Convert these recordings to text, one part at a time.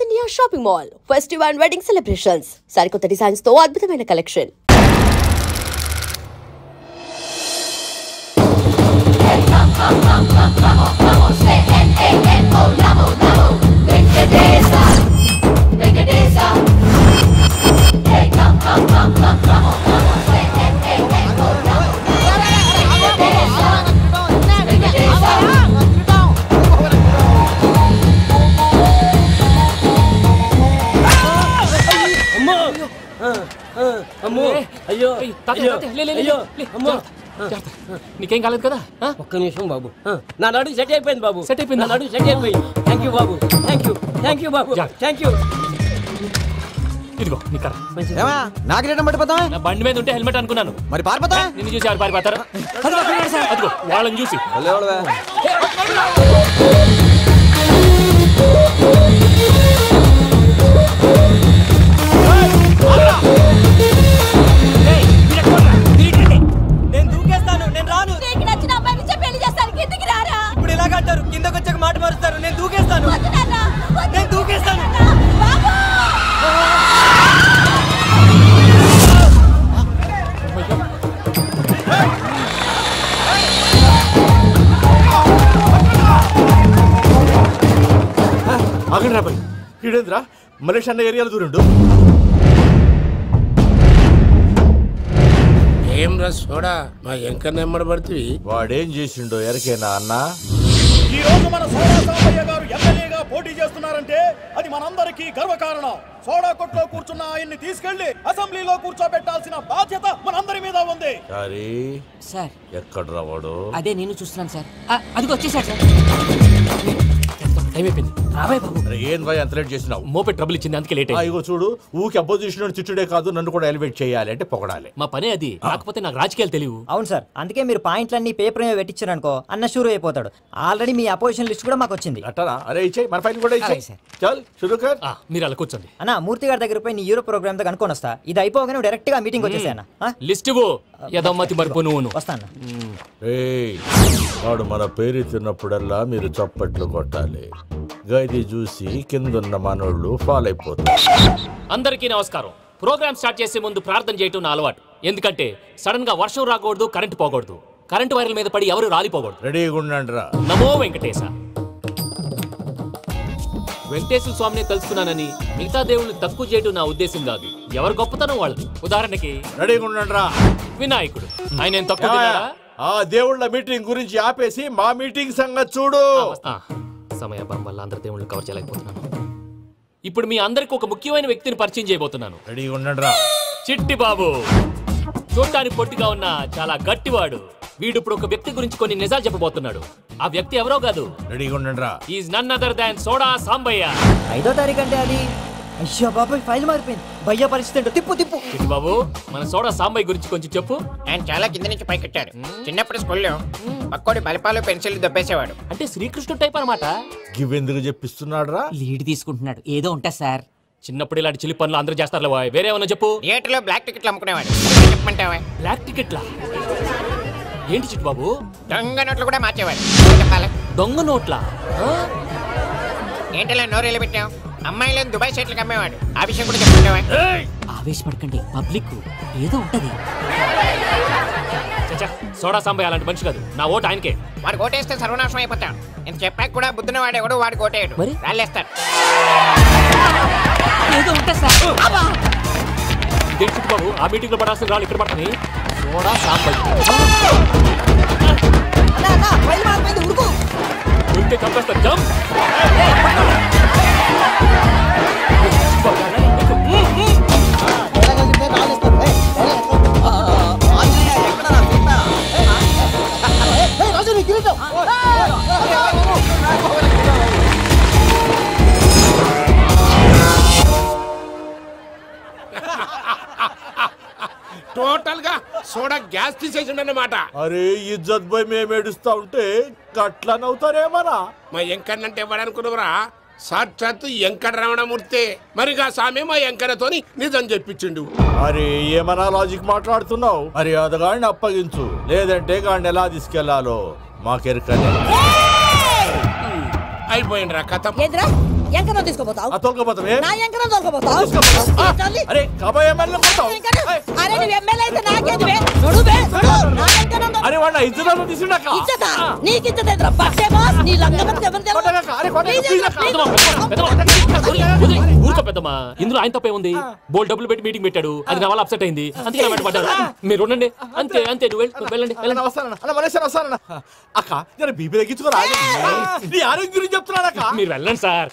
North India shopping mall festival and wedding celebrations సరికొత్త designs తో అద్భుతమైన కలెక్షన్. నీకేం కాలేదు కదా? ఒక్క నిమిషం బాబు, నా నడు సెట్ అయిపోయింది బాబు. సెట్ అయిపోయింది, నా నడు సెట్ అయిపోయింది. Thank you Babu, thank you Babu, thank you. ఇదిగో నీ కర్ర. నాకు రేటం పడిపోతా. నా బండి మీద ఉంటే హెల్మెట్ అనుకున్నాను. మరి పారిపోతా? నిన్ను చూసి ఎవరు పారిపోతారు? అదిగో వాళ్ళని చూసి. నేను దూకేస్తాను, నేను రాను. ఇప్పుడు ఇలాగంటారు, కిందకు వచ్చాక మాట మారుస్తారు. నేను దూకేస్తాను, నేను దూకేస్తాను. ఆగండి రాబాయ్, ఈడేంద్రా మలేషియా అన్న ఏరియాలో దూరండు. ఏం రా సోడా, మా ఎంకన్న ఎమ్మడబడుతుంది. వాడేం చేసిండో ఎరకేనా అన్న? ఈ రోజు మన సోడా సాంబయ్య గారు ఎమ్మెల్యేగా పోటీ చేస్తున్నారంటే అది మనందరికీ గర్వకారణం. సోడా కొట్లో కూర్చున్న ఆయన్ని తీసుకెళ్లి అసెంబ్లీలో కూర్చోబెట్టాల్సిన బాధ్యత మనందరి మీద ఉంది. సార్ ఎక్కడ రావాడు? అదే నేను చూస్తున్నాను సార్. అదిగో వచ్చేసాడు సార్. టైం అయిపోయింది, రాబాయ్ బాబు. ఏం భయ అంత లేట్ చేసినావు? మోపే ట్రబుల్ ఇచ్చింది, అందుకే లేట్ అయింది. ఇగో చూడు, ఊకి అపోజిషన్ తిట్టుడే కాదు, నన్ను కూడా ఎలివేట్ చేయాలి అంటే పొగడాలి. మా పనే అది. కాకపోతే నాకు రాజకీయాలు తెలియవు. అవును సార్, అందుకే మీరు పాయింట్లన్నీ పేపర్ మీద పెట్టించారు అనుకో, అన్న షూర్ అయిపోతాడు. ఆల్రెడీ మీ అపోజిషన్ లిస్ట్ కూడా మాకు వచ్చింది. అట్టనా? అరే ఇచ్చేయి, మన ఫైల్ కూడా ఇచ్చేయి. చల్ షురూ కర్. మీరు అలా కూర్చోండి. అన్న మూర్తి గారి దగ్గర పోయి నీ యూరో ప్రోగ్రామ్ తో కనుక్కొని వస్తా. ఇది అయిపోగానే డైరెక్ట్ గా మీటింగ్ వచ్చేసాను. లిస్ట్ ఇవ్వు. యదమ్మతి మరిపో నువ్వు. వస్తాను. వాడు మన పేరు తిన్నప్పుడల్లా మీరు చప్పట్లు కొట్టాలి. గది చూసి కిందున్న మనోళ్ళు ఫాలో అయిపోతారు. అందరికీ నమస్కారం. ప్రోగ్రామ్ స్టార్ట్ చేసే ముందు ప్రార్థన చేయటం నా అలవాటు. ఎందుకంటే సడన్ గా వర్షం రాకూడదు, కరెంట్ పోకూడదు, కరెంట్ వైర్ల మీద పడి ఎవరు రాలిపోకూడదు. రెడీగా ఉండండి రా. నమో వెంకటేశ. వెంకటేశ్వర స్వామిని తెలుసుకున్నానని మిగతా దేవుళ్ళని తక్కువ చేయడం నా ఉద్దేశం కాదు. ఎవరు గొప్పతనం వాళ్ళది. ఉదాహరణకి రెడీగా ఉండండి రా. వినాయకుడు, ఆయన ఏం తక్కువ తిన్నాడా? ఆ దేవుళ్ళ మీటింగ్ గురించి ఆపేసి మా మీటింగ్ సంగతి చూడు. సమయాభావం వల్ల అందరి దేవుళ్ళని కవర్ చేయలేకపోతున్నాను. ఇప్పుడు మీ అందరికి ఒక ముఖ్యమైన వ్యక్తిని పరిచయం చేయబోతున్నాను. రెడీగా ఉండండి రా. చిట్టి బాబు. చూడటానికి పొట్టిగా ఉన్న చాలా గట్టివాడు. వీడు ఇప్పుడు ఒక వ్యక్తి గురించి కొన్ని నిజాలు చెప్పబోతున్నాడు. ఆ వ్యక్తి ఎవరో కాదు. రెడీగా ఉండండి రా. Is none other than soda Sambaiah. 5వ తారీఖు అంటే అది. అయ్యో బాబాయ్, ఫైల్ మారిపోయింది. భయ్య పరిస్థితి ఏంటో తిప్పు తిప్పు. చిట్టి బాబు, మన సోడా సాంబయ్య గురించి కొంచెం చెప్పు. ఆయన చాలా కింద నుంచి పైకెట్టాడు. చిన్నప్పుడు స్కూల్లో పక్కోడి బలిపాలు పెన్సిల్ దొబ్బేసేవాడు. అంటే శ్రీకృష్ణుడు టైప్ అనమాట. గివెందుకు చెప్పిస్తున్నాడు రా? లీడ్ తీసుకుంటున్నాడు, ఏదో ఉంటా సార్. చిన్నప్పుడు ఇలాంటి చిలి పనులు అందరూ చేస్తారు. వేరే ఏమన్నా చెప్పు. థియేటర్లో బ్లాక్ టికెట్లు అమ్ముకునేవాడు. చెప్పమంటావా? బ్లాక్ టికెట్లా? ఏంటి చిట్టు బాబు? దొంగ నోట్లు కూడా మార్చేవాడు. చెప్పాలి. దొంగ నోట్లా? ఏంటిలా నోరేళ్ళు పెట్టావు? అమ్మాయిలను దుబాయ్ షర్ట్లకు అమ్మేవాడు. ఆ విషయం కూడా చెప్పమంటావా? ఆవేశపడకండి, పబ్లిక్ ఏదో ఉంటది. సోడా సాంబయ్య అలాంటి మనిషి కాదు. నా ఓటు ఆయనకే. వాడు ఓటేస్తే సర్వనాశనం అయిపోతాడు. నేను చెప్పాక కూడా బుద్ధిన వాడు ఎవడు వాడు ఓటేయడు. రాళ్ళేస్తాడు. ఏదో ఉంటా సార్. చిట్టు బాబు, ఆ మీటింగ్ లో పడాల్సిన రాళ్ళు ఇక్కడ పడతాయి. సోడా సాంబయ్య ఉంటే చంపేస్తారు. జంప్. టోటల్ గా సోడా గ్యాస్ తీసేసిండన్నమాట. అరే ఇజ్జత్ పోయి మేము ఏడుస్తా ఉంటే గట్లా నవ్వుతారేమరా? మా ఎంకన్నంటే ఎవడనుకున్నావురా? సాక్షాత్తు ఎంకట రమణమూర్తి. మరిగా సామె మా ఎంకన్నతోని నిజం చెప్పించిండు. అరే ఏమన్నా లాజిక్ మాట్లాడుతున్నావు? మరి అదగాడిని అప్పగించు, లేదంటే గాడిని ఎలా తీసుకెళ్లాలో మాకెరకనే. అయిపోయిండ్రా కథ. ఎంకరం తీసుకోపోతావు తోలుకోపోతావే నా ఎంకరం తోలుకోపోతావు అరే కాబోయే ఎమ్మెల్యే పోతావు అరే నువ్వు ఎమ్మెల్యే అయితే నాకేది బే నడు బే నడు నా ఎంకరం అరే వాళ్ళ ఇజ్జతను తీసుకున్నాక ఇజ్జత నీకు ఇజ్జత ఏంద్రా పట్టే బాస్ నీ లంగమతి ఎవరు ఊరుకో పెద్దమ్మా ఇందులో ఆయన తప్పే ఉంది బోల్ డబ్బులు పెట్టి మీటింగ్ పెట్టాడు అది నా వల్ల అప్సెట్ అయింది అందుకే నా పడ్డాడు మీరు ఉండండి అంతే అంతే నువ్వు వెళ్ళండి అక్క నేను బీపీ తగ్గించుకోరా నీ ఆరోగ్యం గురించి చెప్తున్నాను అక్క మీరు వెళ్ళండి సార్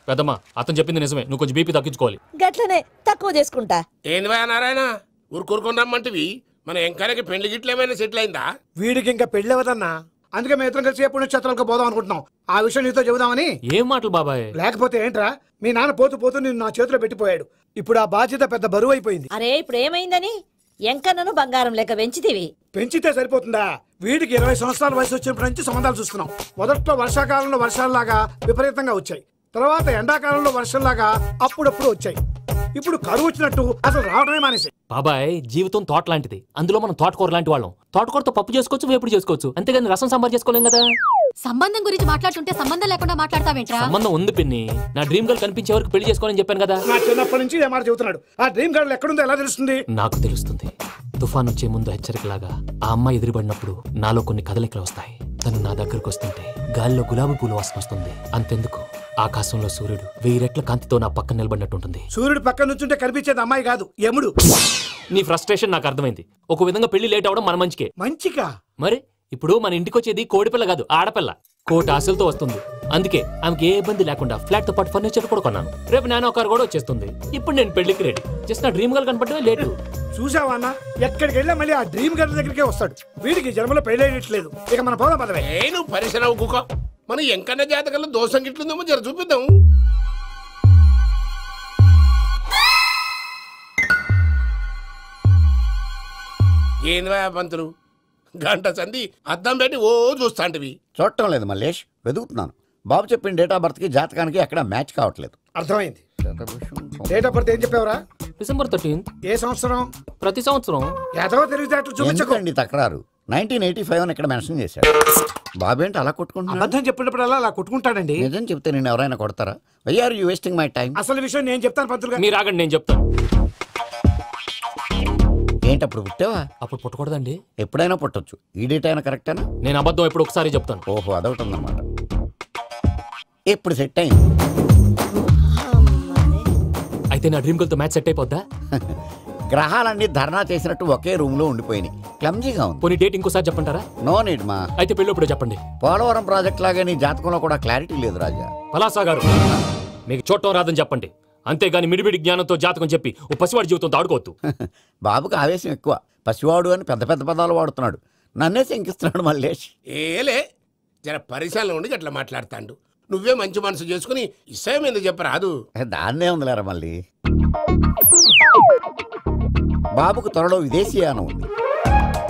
పెద్దమ్మా అతను చెప్పింది నిజమే నువ్వు కొంచెం బీపీ తగ్గించుకోవాలి గట్లనే తక్కువ చేసుకుంటా ఏంది భయ నారాయణ ఊరుకూరుకొని రమ్మంటివి మన ఎంకరకి పెళ్లి గిట్లు ఏమైనా సెటిల్ అయిందా వీడికి ఇంకా పెళ్లి అవ్వదన్నా అందుకే మేము ఇద్దరం కలిసి పుణ్యక్షేత్రాలకు పోదాం అనుకుంటున్నాం ఆ విషయం నీతో చెబుదామని ఏం మాటలు బాబాయ్ లేకపోతే ఏంట్రా మీ నాన్న పోతూ పోతూ నిన్ను నా చేతిలో పెట్టిపోయాడు ఇప్పుడు ఆ బాధ్యత పెద్ద బరువు అయిపోయింది అరే ఇప్పుడు ఏమైందని ఎంకన్నను బంగారం లెక్క పెంచితివి పెంచితే సరిపోతుందా వీడికి 20 సంవత్సరాల వయసు వచ్చినప్పటి నుంచి సంబంధాలు చూస్తున్నాం మొదట్లో వర్షాకాలంలో వర్షాలలాగా విపరీతంగా వచ్చాయి తర్వాత ఎండాకాలంలో వర్షంలాగా అప్పుడప్పుడు వచ్చాయి ఇప్పుడు కరువు వచ్చినట్టు అసలు రావడమే మానేసి బాబాయ్ జీవితం తోట లాంటిది అందులో మనం తోటకూర లాంటి వాళ్ళం తోటకూరతో పప్పు చేసుకోవచ్చు వేపుడు చేసుకోవచ్చు అంతేగాని రసం సాంబార్ చేసుకోలేం కదా సంబంధం గురించి మాట్లాడుతుంటే సంబంధం లేకుండా మాట్లాడతావేంట్రా సంబంధం ఉంది పిన్ని నా డ్రీమ్ గర్ల్ కనిపించే వరకు పెళ్లి చేసుకోవాలని చెప్పాను కదా నా చిన్నప్పటి నుంచి ఏ మాట చెబుతున్నాడు ఆ డ్రీమ్ గర్ల్ ఎక్కడుందో ఎలా తెలుస్తుంది నాకు తెలుస్తుంది తుఫాన్ వచ్చే ముందు హెచ్చరికలాగా ఆ అమ్మాయి ఎదురుపడినప్పుడు నాలో కొన్ని కదలికలు వస్తాయి తను నా దగ్గరకు వస్తుంటే గాలిలో గులాబీ పూలు వాసన వస్తుంది అంతెందుకు ఆకాశంలో సూర్యుడు 1000 రెట్ల కాంతితో నా పక్కన నిలబడినట్టుంటుంది సూర్యుడు పక్కన నుంచుంటే కనిపించేది అమ్మాయి కాదు యముడు నీ ఫ్రస్ట్రేషన్ నాకు అర్థమైంది ఒక విధంగా పెళ్లి లేట్ అవడం మన మంచికే మంచిగా మరి ఇప్పుడు మన ఇంటికి వచ్చేది కోడిపిల్ల కాదు ఆడపిల్ల కోటి ఆశలతో వస్తుంది అందుకే ఆమెకి ఏ ఇబ్బంది లేకుండా ఫ్లాట్ తో పాటు ఫర్నిచర్ కూడా కొన్నాను రేపు నానో కారు కూడా వచ్చేస్తుంది ఇప్పుడు నేను పెళ్లికి రెడీ జస్ట్ నా డ్రీమ్ గర్ల్ కనపడమే లేటు చూసావా అన్న ఎక్కడికి వెళ్ళా మళ్ళీ ఆ డ్రీమ్ గర్ల్ దగ్గరికే వస్తాడు వీడికి జన్మలో పెళ్ళేయట్లేదు ఇక మన పోదాం పదవే నువ్వు పరిశ్రమ కుక మన ఎంకన్న జాతకంలో దోషం గిట్లుందేమో జర చూపిద్దాం ఏంది పంతులు గంట సంధి అద్దం పెట్టి ఓ చూస్తాంటివి చూడటం లేదు మల్లేష్ వెతుకుతున్నాను బాబు చెప్పిన డేట్ ఆఫ్ బర్త్ కి జాతకానికి ఎక్కడ మ్యాచ్ కావట్లేదు అర్థమైంది డేట్ ఆఫ్ బర్త్ ఏం చెప్పావురా డిసెంబర్ 13th ఏ సంవత్సరం ప్రతి సంవత్సరం ఏదో తెలివితేటలు చూపించకండి తక్రారు 1985 అని ఇక్కడ మెన్షన్ చేశాడు బాబు ఏంటి అలా కొట్టుకుంటున్నాడు అబద్ధం చెప్పినప్పుడల్లా అలా కొట్టుకుంటాడండి నిజం చెప్తే నేను ఎవరైనా కొడతారా why are you wasting my time అసలు విషయం నేను చెప్తాను పంతులు గారు మీరు ఆగండి నేను చెప్తాను ఏంటి అప్పుడు పుట్టావా అప్పుడు పుట్టకూడదండి ఎప్పుడైనా పుట్టొచ్చు ఈ డేట్ అయినా కరెక్టేనా నేను అబద్ధం ఎప్పుడు ఒకసారి చెప్తాను ఓహో అదొకటి ఉందన్నమాట ఎప్పుడు సెట్ అయింది అయితే నా డ్రీమ్ గర్ల్ తో మ్యాచ్ సెట్ అయిపోద్దా గ్రహాలన్నీ ధర్నా చేసినట్టు ఒకే రూమ్ లో ఉండిపోయినాయి క్లమ్జీగా ఉంది పోనీ డేట్ ఇంకోసారి చెప్పంటారా నో నీడ్ మా అయితే పెళ్ళప్పుడు చెప్పండి పోలవరం ప్రాజెక్ట్ లాగా నీ జాతకంలో కూడా క్లారిటీ లేదు రాజా పలాసా గారు మీకు చూడటం రాదని చెప్పండి అంతేగాని మిడిమిడి జ్ఞానంతో జాతకం చెప్పి ఓ పసివాడి జీవితంతో ఆడుకోవద్దు బాబుకి ఆవేశం ఎక్కువ పసివాడు అని పెద్ద పెద్ద పదాలు వాడుతున్నాడు నన్నే శంకిస్తున్నాడు మల్లేష్ ఏలే జర పరిశీలన ఉండి అట్లా మాట్లాడతాండు నువ్వే మంచి మనసు చేసుకుని ఇష్టం ఎందుకు చెప్పరాదు దాన్నే ఉందిలేరా మళ్ళీ బాబుకు త్వరలో విదేశీయానం ఉంది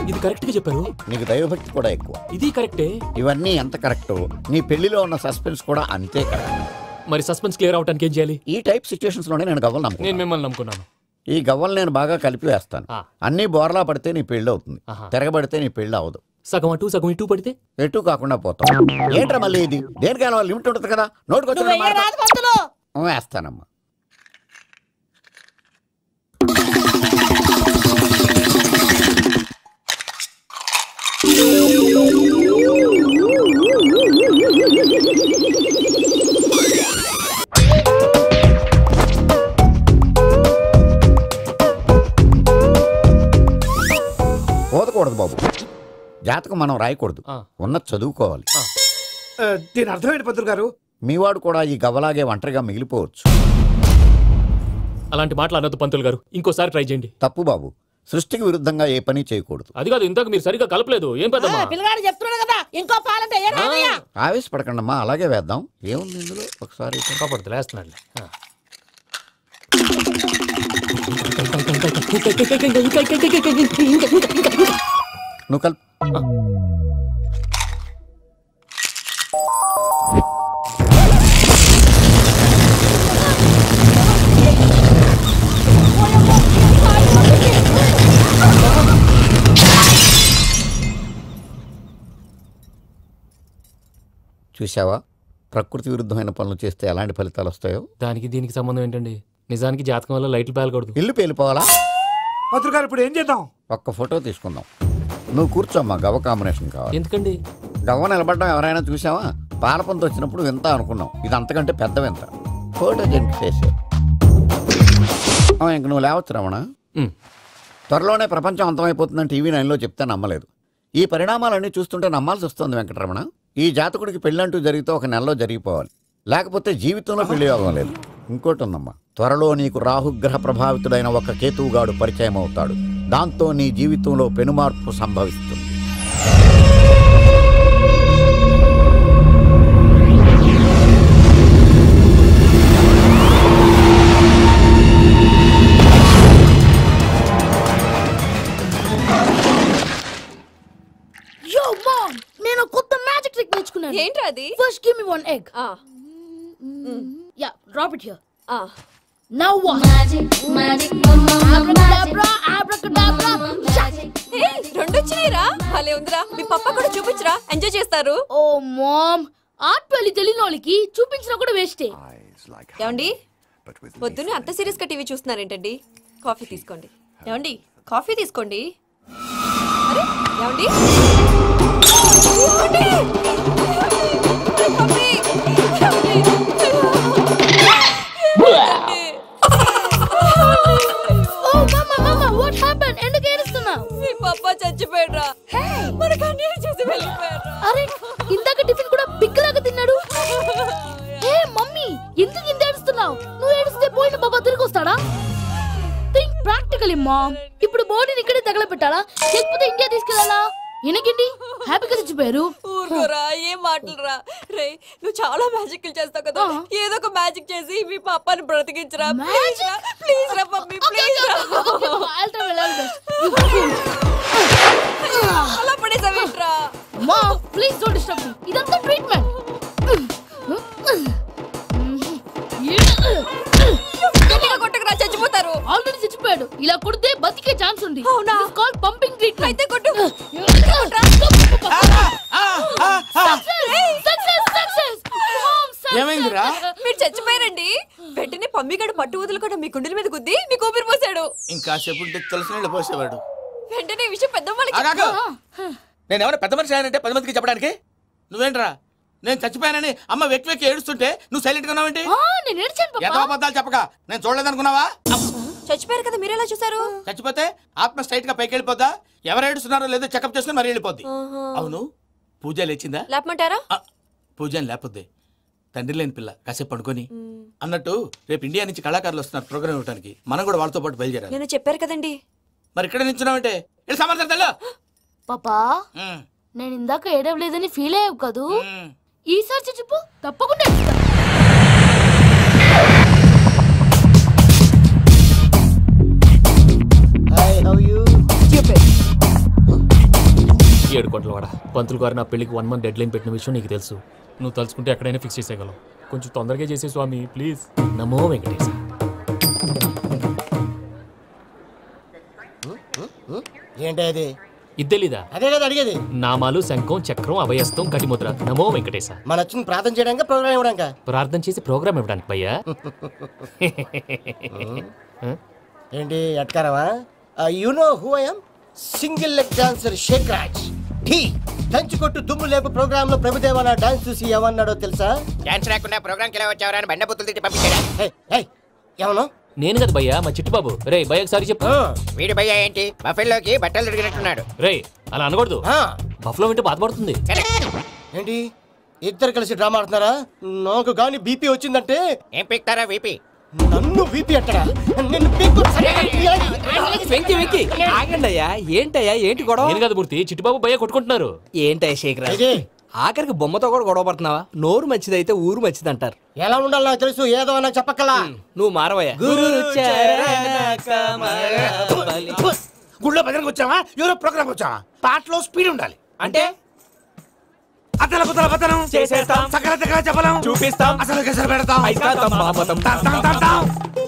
ఇది కరెక్ట్ గా చెప్పారు నీకు దైవభక్తి కూడా ఎక్కువ ఇది కరెక్టే ఇవన్నీ ఎంత కరెక్టో నీ పెళ్లిలో ఉన్న సస్పెన్స్ కూడా అంతే కరెక్ట్ మరి సస్పెన్స్ క్లియర్ అవడానికి ఏం చేయాలి ఈ టైప్ సిచ్యువేషన్స్ లోనే నేను గవ్వలు నమ్ముకున్నాను నేను మిమ్మల్ని నమ్ముకున్నాను ఈ గవ్వలు నేను బాగా కలిపి వేస్తాను అన్ని బోర్లా పడితే నీ పెళ్లి అవుతుంది తిరగబడితే నీ పెళ్లి అవదు సగం అటు సగం ఇటు పడితే ఎటు కాకుండా పోతాం ఏంట్రా మళ్ళీ ఇది దేనికైనా లిమిట్ ఉంటుంది కదా నోటుకొచ్చి వేస్తానమ్మా పోదకూడదు బాబు జాతకం మనం రాయకూడదు ఉన్నది చదువుకోవాలి దీని అర్థమైంది పంతులు గారు మీవాడు కూడా ఈ గవ్వలాగే ఒంటరిగా మిగిలిపోవచ్చు అలాంటి మాటలు అనొద్దు పంతులు గారు ఇంకోసారి ట్రై చేయండి తప్పు బాబు సృష్టికి విరుద్ధంగా ఏ పని చేయకూడదు అది కాదు ఇంతకు మీరు సరిగా కలపలేదు ఏం పెద్దమ్మా పిల్లగాడు చెప్తున్నాడు కదా ఇంకో పాలంటే ఆవేశపడకండమ్మా అలాగే వేద్దాం ఏముంది ఇందులో ఒకసారి కాపాడుతు వేస్తున్నాడు నువ్వు కల్ చూసావా ప్రకృతి విరుద్ధమైన పనులు చేస్తే ఎలాంటి ఫలితాలు వస్తాయో దానికి దీనికి సంబంధం ఏంటండి? నిజానికి జాతకం వల్ల లైట్లు పేలకూడదు. ఇల్లు పేలిపోవాలా? పత్రికారు ఇప్పుడు ఏం చేద్దాం? ఒక్క ఫోటో తీసుకుందాం. నువ్వు కూర్చోమ్మా, గవ్వ కాంబినేషన్ కావాలి. ఎందుకండి? గవ్వ నిలబడడం ఎవరైనా చూసావా? పాలపంతో వచ్చినప్పుడు వింత అనుకున్నాం, ఇది అంతకంటే పెద్ద వింత. Photogenic face. ఇంక నువ్వు లేవచ్చు రమణ. త్వరలోనే ప్రపంచం అంతమైపోతుందని టీవీ 9లో చెప్తే నమ్మలేదు. ఈ పరిణామాలన్నీ చూస్తుంటే నమ్మాల్సి వస్తుంది వెంకటరమణ. ఈ జాతకుడికి పెళ్ళంటూ జరిగితే ఒక నెలలో జరిగిపోవాలి, లేకపోతే జీవితంలో పెళ్లి యోగం లేదు. ఇంకోటి ఉందమ్మా, త్వరలో నీకు రాహుగ్రహ ప్రభావితుడైన ఒక కేతువుగాడు పరిచయం అవుతాడు. దాంతో నీ జీవితంలో పెనుమార్పు సంభవిస్తుంది. నేను కొత్త మ్యాజిక్ ట్రిక్ నేర్చుకున్నాను. ఏంట్రా అది? First give me one egg. Yeah, drop it here. Now what? Magic abracadabra abracadabra. Hey, రెండు వచ్చినాయిరా. భలే ఉందిరా. మీ పప్పా కూడా చూపించరా, ఎంజాయ్ చేస్తారు. ఓ మామ్, ఆర్ట్ పెళ్లి తెలియని వాళ్ళకి చూపించినా కూడా వేస్టే. ఏమండి, పొద్దున్నే అంత సీరియస్ గా టీవీ చూస్తున్నారేంటండి? కాఫీ తీసుకోండి. ఏమండి, కాఫీ తీసుకోండి. అరే ఏమండి, చచ్చిపోయాడ్రా. మనకు అన్యాయం చేసి వెళ్ళిపోయాడ్రా. అరే ఇందాక టిఫిన్ కూడా పిక్కలాగా తిన్నాడు. హే మమ్మీ, ఎందుకు ఇంత ఏడుస్తున్నావు? నువ్వు ఏడిస్తే పోయిన బాబా తిరిగి వస్తాడా? Think practically mom. ఇప్పుడు బాడీని ఇక్కడే తగలబెట్టాలా, లేకపోతే ఇండియా తీసుకెళ్ళాలా? ఎనకండి హ్యాపీగా చచ్చిపోయారు. ఊరుకోరా, ఏం మాటలురా. రే, నువ్వు చాలా మ్యాజిక్లు చేస్తావు కదా, ఏదో ఒక మ్యాజిక్ చేసి మీ పాపాని బ్రతికించరా. ప్లీజ్ రా మమ్మీ, ప్లీజ్ రా. అలా పడేసావేంట్రా? మా ప్లీజ్ డోంట్ డిస్టర్బ్ మీ. ఇదంతా ట్రీట్మెంట్. కొట్టకరా, చచ్చిపోతారు. ఆల్రెడీ చచ్చిపోయాడు. ఇలా కొడితే బతికే ఛాన్స్ ఉంది. అవునా? It's called pumping treatment. అయితే కొట్టు. ఏమైందిరా? మీరు చచ్చిపోయారండి. వెంటనే పమ్మిగాడు పట్టు వదులుకుండా మీ గుండెల మీద గుద్ది మీకు ఊపిరి పోసాడు. ఇంకా చెప్పుంటే తెలిసిన పోసేవాడు. వెంటనే ఈ విషయం పెద్ద వాళ్ళకి. నేను ఎవరైనా పెద్ద మనిషి అయ్యానంటే 10 మందికి చెప్పడానికి? నువ్వేంట్రా, నేను చచ్చిపోయానని అమ్మ వెక్కి వెక్కి ఏడుస్తుంటే నువ్వు సైలెంట్ గా ఉన్నావేంటి? నేను ఏడ్చాను. ఎంత అబద్ధాలు చెప్పక, నేను చూడలేదనుకున్నావా? చచ్చిపోయారు కదా, మీరెలా చూసారు? చచ్చిపోతే ఆత్మ స్ట్రైట్ గా పైకి వెళ్ళిపోద్దా? ఎవరు ఏడుస్తున్నారో లేదో చెకప్ చేసుకుని మరీ వెళ్ళిపోద్ది. అవును, పూజ లేచిందా? లేపమంటారా? పూజ లేకపోద్ది. తండ్రి లేని పిల్ల, కాసేపు పడుకొని. అన్నట్టు రేపు ఇండియా నుంచి కళాకారులు వస్తున్నారు ప్రోగ్రామ్ ఇవ్వడానికి. మనం కూడా వాళ్ళతో పాటు బయలుదేరాలి. నేను చెప్పారు కదండి. మరి ఇక్కడ నిల్చున్నావంటే సమాధానం. పాపా, నేను ఇందాక ఏడవలేదని ఫీల్ అయ్యావు కదూ? ఈసారి చచ్చిపో, తప్పకుండా. ఏడు కోట్ల వాడ పంతులు గారు నా పెళ్లికి 1 month డెడ్ లైన్ పెట్టిన విషయం నీకు తెలుసు. నువ్వు తలుచుకుంటే ఎక్కడైనా ఫిక్స్ చేసేయగలవు. కొంచెం తొందరగా చేసే స్వామి ప్లీజ్. నమో వెంకటేశ. ఏంటి అది? ఇద్దెలీదా? అదే కదా అడిగేది. నామాలు, శంఖం, చక్రం, అభయస్తం, కటిముద్ర. నమో వెంకటేశ. మన వచ్చింది ప్రార్థన చేయడానికి, ప్రోగ్రామ్ ఇవ్వడానికి? ప్రార్థన చేసి ప్రోగ్రామ్ ఇవ్వడానికి భయ్యా. ఏంటి ఎట్కారవా? You know who I am? Single leg dancer Shaik Raj. దంచుకొట్టు దుమ్ము లేపు ప్రోగ్రామ్ లో ప్రభుదేవ నా డాన్స్ చూసి ఏమన్నాడో తెలుసా? డాన్స్ రాకుండా ప్రోగ్రామ్ కి ఎలా వచ్చావరా అని బండబుద్ధులు తిట్టి పంపించాడా? ఏమను? నేను కదా భయ్యా, మా చిట్టుబాబు. రే భయ్య ఒకసారి చెప్పు. వీడి భయ్య ఏంటి బఫెల్లోకి బట్టలు తిరిగినట్టున్నాడు? రే అలా అనకూడదు, బఫ్లో వింటే బాధపడుతుంది. ఏంటి ఇద్దరు కలిసి డ్రామా ఆడుతున్నారా? నాకు గాని బీపీ వచ్చిందంటే ఏం పీక్తారా బీపీ? నన్ను బీపీ అట్టడా? నిన్ను వెంకి వెంకి ఆగండి అయ్యా. ఏంటయ్యా, ఏంటి గొడవ? నేను కదా మూర్తి, చిట్టుబాబు భయ్య కొట్టుకుంటున్నారు. ఏంటయ్యా శేఖర్, ఆఖరికి బొమ్మతో కూడా గొడవ పడుతున్నావా? నోరు మంచిదైతే ఊరు మంచిది అంటారు. ఎలా ఉండాలి నాకు తెలుసు, ఏదో నాకు చెప్పక్కలా. నువ్వు మారవయ్యా. గుళ్ళో భజనకు వచ్చావా? ఎవరో ప్రోగ్రామ్ వచ్చావా? పాటలో స్పీడ్ ఉండాలి. అంటే అతల కుతల పతనం చేసేస్తాం, సకల దగ్గర చెప్పలేం, చూపిస్తాం, అసలు గసలు పెడతాం.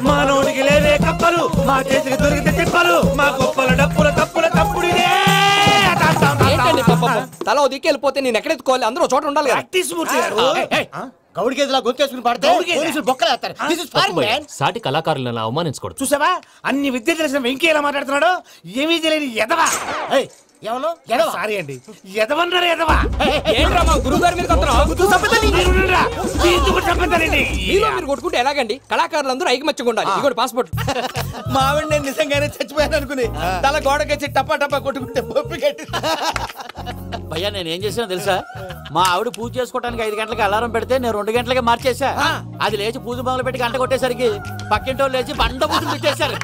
మా నోటికి లేవే కప్పలు, మా చేతికి దొరికితే తిప్పలు, మా గొప్పల డప్పుల తప్పుల తప్పుడిదే. ఎందుకండి తల ఓ దిక్కు వెళ్ళిపోతే నేను ఎక్కడెత్తుకోవాలి అందరూ ఒక చోట ఉండాలి కదా గౌడికి ఎదులా గొంతేసుకుని పాడితే పోలీసులు బొక్కలు వేస్తారు. This is fine, man. సాటి కళాకారులను అవమానించకూడదు. చూసావా అన్ని విద్య తెలిసిన వెంకీ ఎలా మాట్లాడుతున్నాడు? ఏమీ తెలియని ఎదవా. ఏమను ఎదవా? సారీ అండి, ఎదవన్నారు ఎదవా. ఏంట్రా మా గురువు గారి మీద మీరు కొట్టుకుంటే ఎలాగండి? కళాకారులందరూ ఐకమత్యంగా ఉండాలి. ఇదిగోండి పాస్పోర్ట్. మా ఆవిడ నేను నిజంగానే చచ్చిపోయాను అనుకుని తల గోడకొచ్చి టపా టపా కొట్టుకుంటే బొప్పి కట్టి. భయ్యా నేను ఏం చేసానో తెలుసా? మా ఆవిడ పూజ చేసుకోవడానికి 5 గంటలకి అలారం పెడితే నేను 2 గంటలకే మార్చేసా. అది లేచి పూజ మొదలు పెట్టి గంట కొట్టేసరికి పక్కింటి వాళ్ళు లేచి బండ పూజ పెట్టేశారు.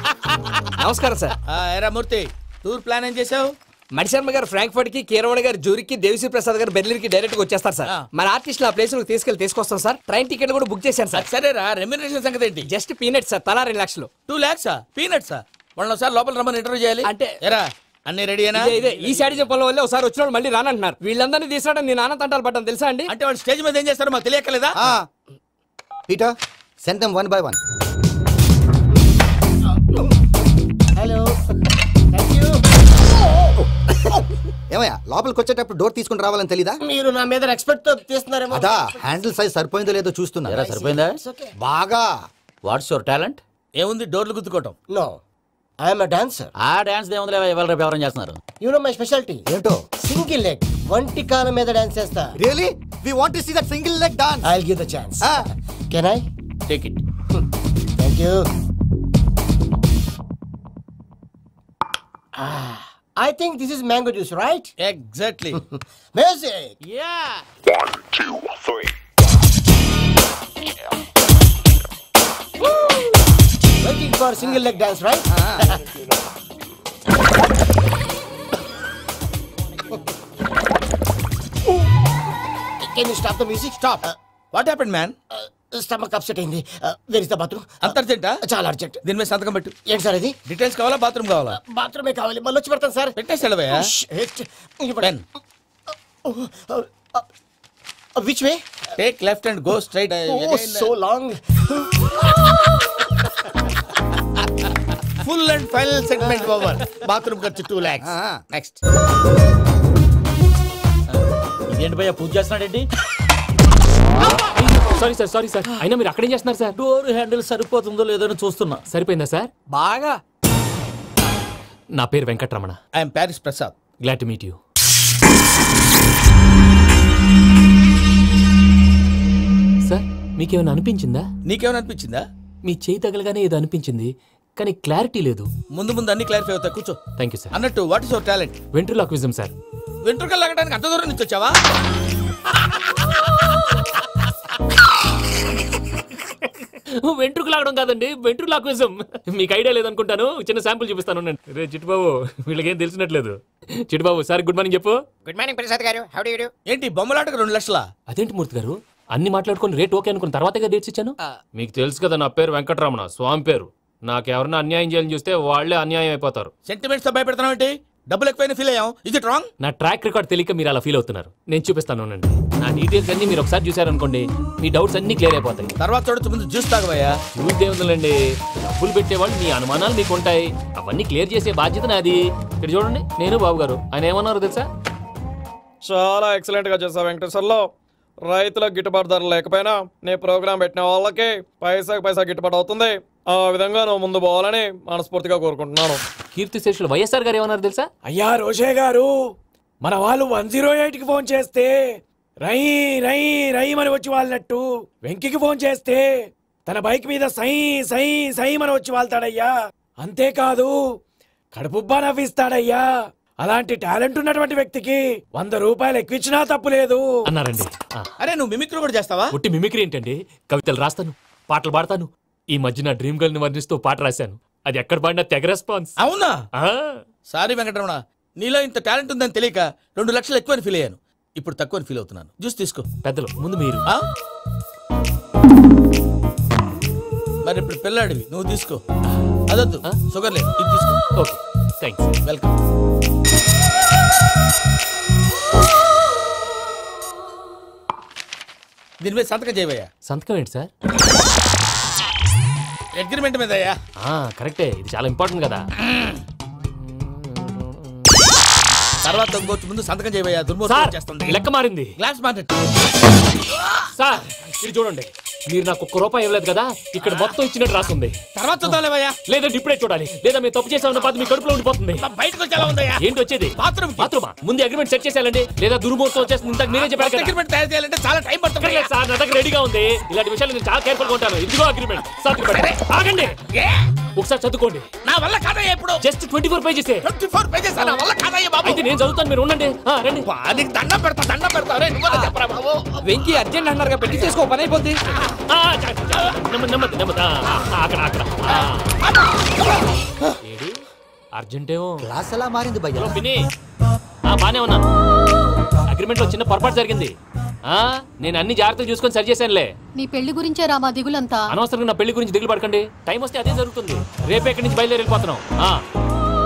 నమస్కారం సార్. ఎరా మూర్తి, టూర్ ప్లాన్ ఏం చేసావు? మణిశర్మ గారు ఫ్రాంక్ఫర్ట్ కి, కీరవాణి గారు జూరికి, దేవిశ్రీ ప్రసాద్ గారు బెర్లిన్ కి డైరెక్ట్ గా వచ్చేస్తారు సార్. మన ఆర్టిస్ట్ ఆ ప్లేస్ తీసుకొస్తాం సార్. ట్రైన్ టికెట్ కూడా బుక్ చేశాను సార్. సరేరా, రెమ్యూనరేషన్ సంగతి ఏంటి? జస్ట్ పీనట్స్ సార్, తలా 2 లక్షలు. 2 lakhs పీనట్సా? వాళ్ళని ఒకసారి లోపల రమ్మని ఇంటర్వ్యూ చేయాలి. అంటే ఎరా అన్ని రెడీనా? ఇదే ఈ సైడ్ చెప్పడం వల్ల ఒకసారి వచ్చిన మళ్ళీ రానంటున్నారు. వీళ్ళందరినీ తీసుకురావడం నేను ఆనంద తంటాలు పడ్డాను తెలుసా అండి. అంటే వాళ్ళు స్టేజ్ మీద ఏం చేస్తారో మాకు తెలియకలేదా? Peter, send them one by one. Hello, thank you. ఏమయ్యా లోపలికి వచ్చేటప్పుడు డోర్ తీసుకుని రావాలని తెలీదా? మీరు నా మీద ఎక్స్పెక్ట్ తో తీస్తున్నారేమో. అదా హ్యాండిల్ సైజ్ సరిపోయిందో లేదో చూస్తున్నా. సరిపోయిందా? బాగా. What's your talent? ఏముంది, డోర్లు గుద్దుకోవటం. No, I am a dancer. ఆ డాన్స్ దేవుందిలే, ఇవాళ రేపు ఎవరైనా చేస్తున్నారు. యు నో మై స్పెషాలిటీ ఏంటో? సింగిల్ లెగ్, వంటి కాలం మీద డాన్స్ చేస్తా. Really? We want to see that single leg dance. I will give the chance. Can I take it? Thank you. I think this is mango juice, right? Exactly. Music. Yeah. 1, 2, 3. Waiting for single leg dance, right? Can you stop the music? Stop. What happened, man? Stomach upset అయింది. Where is the bathroom? అంత అర్జెంటా? చాలా urgent. దీని మీద సంతకం పెట్టు. ఏంటి sir ఇది? Details కావాలా, బాత్రూమ్ కావాలా? బాత్రూమే కావాలి. మళ్ళీ వచ్చి పెడతాను సార్. పెట్టేసాడవయ్యా. Pen. Which way? Take left and go straight. Oh, so long. Full and final segment over. Bathroom ఖర్చు 2 lakhs. Next. ఇదేంటి భయ్యా పూజ చేస్తున్నాడేంటి? Sorry sir. అయినా మీరు అక్కడేం చేస్తున్నారు సార్? డోర్ హ్యాండిల్ సరిపోతుందో లేదో చూస్తున్నా. సరిపోయిందా సార్? బాగా. నా పేరు Venkataramana. I'm Paris Prasad. Glad to meet you. Sir మీకేమైనా అనిపించిందా? నీకేమైనా అనిపించిందా? మీ చేయి తగలగానే ఏదో అనిపించింది, కానీ క్లారిటీ లేదు. ముందు అన్ని క్లారిఫై అవుతాయి, కూర్చో. Thank you sir. అన్నట్టు what is your talent? Ventriloquism sir. వెంట్రుకలు లాగడానికి అంత దూరం నుంచి వచ్చావా? వెంట్రుకు లాగడం కాదండి, వెంట్రులాక్విజం. మీకు ఐడియా లేదనుకుంటాను, చిన్న శాంపుల్ చూపిస్తాను. రే చిట్టుబాబు, వీళ్ళకేం తెలిసినట్లేదు. చిట్టుబాబు సార్ గుడ్ మార్నింగ్ చెప్పు. Good morning Prasad garu. How do you do? ఏంటి బొమ్మలాటకు 2 లక్షలా? అదేంటి మూర్తి గారు, అన్ని మాట్లాడుకుని రేట్ ఓకే అనుకున్న తర్వాతగా డేట్స్ ఇచ్చాను. మీకు తెలుసు కదా నా పేరు వెంకటరమణ, స్వామి పేరు. నాకెవరన్నా అన్యాయం చేయాలని చూస్తే వాళ్లే అన్యాయం అయిపోతారు. సెంటిమెంట్స్ తో భయపెడతావు ఏంటి? డబ్బులు ఎక్కువైనా ఫీల్ అయ్యాం. ఇది రాంగ్. నా ట్రాక్ రికార్డ్ తెలియక మీరు అలా ఫీల్ అవుతున్నారు. నేను చూపిస్తాను. నా డీటెయిల్స్ అన్ని మీరు ఒకసారి చూసారనుకోండి, మీ డౌట్స్ అన్ని క్లియర్ అయిపోతాయి. తర్వాత చూడొచ్చు, ముందు జ్యూస్ తాగవయ్యా. జ్యూస్ దేవుందండి, డబ్బులు పెట్టేవాళ్ళు మీ అనుమానాలు మీకు ఉంటాయి, అవన్నీ క్లియర్ చేసే బాధ్యత నాది. ఇక్కడ చూడండి, నేను బాబు గారు. ఆయన ఏమన్నారు తెలుసా? చాలా ఎక్సలెంట్ గా చేసావు వెంకటేశ్వర్లో. రైతులకు గిట్టుబాటు ధర లేకపోయినా నీ ప్రోగ్రాం పెట్టిన వాళ్ళకి పైసాకి పైసా గిట్టుబాటు అవుతుంది. ఆ విధంగా నువ్వు ముందు పోవాలని మనస్ఫూర్తిగా కోరుకుంటున్నాను. కీర్తి శేషులు వైఎస్ఆర్ గారు ఏమన్నారు తెలుసా? అయ్యా రోషే గారు, మన వాళ్ళు 108కి ఫోన్ చేస్తే రై రై రై అని వచ్చి వాళ్ళనట్టు, వెంకికి ఫోన్ చేస్తే తన బైక్ మీద సై సై సై అని వచ్చి వాళ్తాడయ్యా. అంతేకాదు కడుపుబ్బా నవ్విస్తాడయ్యా. అలాంటి టాలెంట్ ఉన్నటువంటి వ్యక్తికి 100 రూపాయలు ఎక్కువిచ్చినా తప్పు లేదు అన్నారండి. అరే నువ్వు మిమిక్రీ కూడా చేస్తావా? ఉట్టి మిమిక్రీ ఏంటండి, కవితలు రాస్తాను, పాటలు పాడతాను. ఈ మధ్య నా డ్రీమ్ గర్ల్ ని వర్ణిస్తూ పాట రాశాను, అది ఎక్కడ పాడినా తెగ రెస్పాన్స్. అవునా? సారీ వెంకటరమణ, నీలో ఇంత టాలెంట్ ఉందని తెలియక 2 లక్షలు ఎక్కువని ఫీల్ అయ్యాను. ఇప్పుడు తక్కువని ఫీల్ అవుతున్నాను. జ్యూస్ తీసుకో. పెద్దలు ముందు మీరు. మరి ఇప్పుడు పిల్లాడివి, నువ్వు తీసుకో. అదొద్దు, షుగర్ లేదు, ఇది తీసుకో. Okay thanks. వెల్కమ్. దీని మీద సంతకం చేయవయ్యా. సంతకం ఏంటి సార్? అగ్రిమెంట్ మీద అయ్యా. కరెక్టే, ఇది చాలా ఇంపార్టెంట్ కదా. తర్వాత ఇంకొచ్చి ముందు సంతకం చేయబోయా దుర్మోహం చేస్తుంది. లెక్క మారింది. గ్లాస్ మార్కెట్ సార్ ఇది చూడండి, మీరు నాకు ₹1 ఇవ్వలేదు కదా, ఇక్కడ మొత్తం ఇచ్చినట్టు రాస్తుంది. తర్వాత చూద్దాంలేవయ్యా. లేదంటే ఇప్పుడే చూడాలి, లేదా మీరు తప్పు చేసామన్న బాధ మీ కడుపులో ఉండిపోతుంది. బయటకు వచ్చి ఎలా ఉందయ్యా? ఏంటి వచ్చేది? బాత్రూమా? ముందు అగ్రిమెంట్ సెట్ చేసేయాలండి, లేదా దుర్మూర్తం వచ్చేస్తుంది. ఇంతకు మీరే చెప్పారు కదా. అగ్రిమెంట్ తయారు చేయాలంటే చాలా టైం పడుతుంది సార్. నా దగ్గర రెడీగా ఉంది. ఇలాంటి విషయాలు నేను చాలా కేర్ఫుల్ గా ఉంటాను. ఇదిగో అగ్రిమెంట్. ఆగండి, ఒకసారి చదువుకోండి. నా వల్ల కాదయ్యా. ఇప్పుడు జస్ట్ 24 పేజెస్. 24 పేజెస్ నా వల్ల కాదయ్యా బాబు. అయితే నేను చదువుతాను, మీరు ఉండండి. రండి. నీకు దండం పెడతా. రే నువ్వు చెప్పరా బాబు. వెంకీ అర్జెంట్ అన్నారుగా, పెట్టి చేసుకో, పని అయిపోద్ది. అక్కడ అర్జెంటేమో. క్లాస్ ఎలా మారింది భయ్యా? బానే ఉన్నాను. అగ్రిమెంట్ లో చిన్న పొరపాటు జరిగింది. నేను అన్ని జాగ్రత్తలు చూసుకొని సరి చేశానులే. నీ పెళ్లి గురించే రా మా దిగులంతా. అనవసరంగా నా పెళ్లి గురించి దిగులు పడకండి. టైం వస్తే అదే జరుగుతుంది. రేపే ఇక్కడి నుంచి బయలుదేరి వెళ్ళిపోతున్నాం.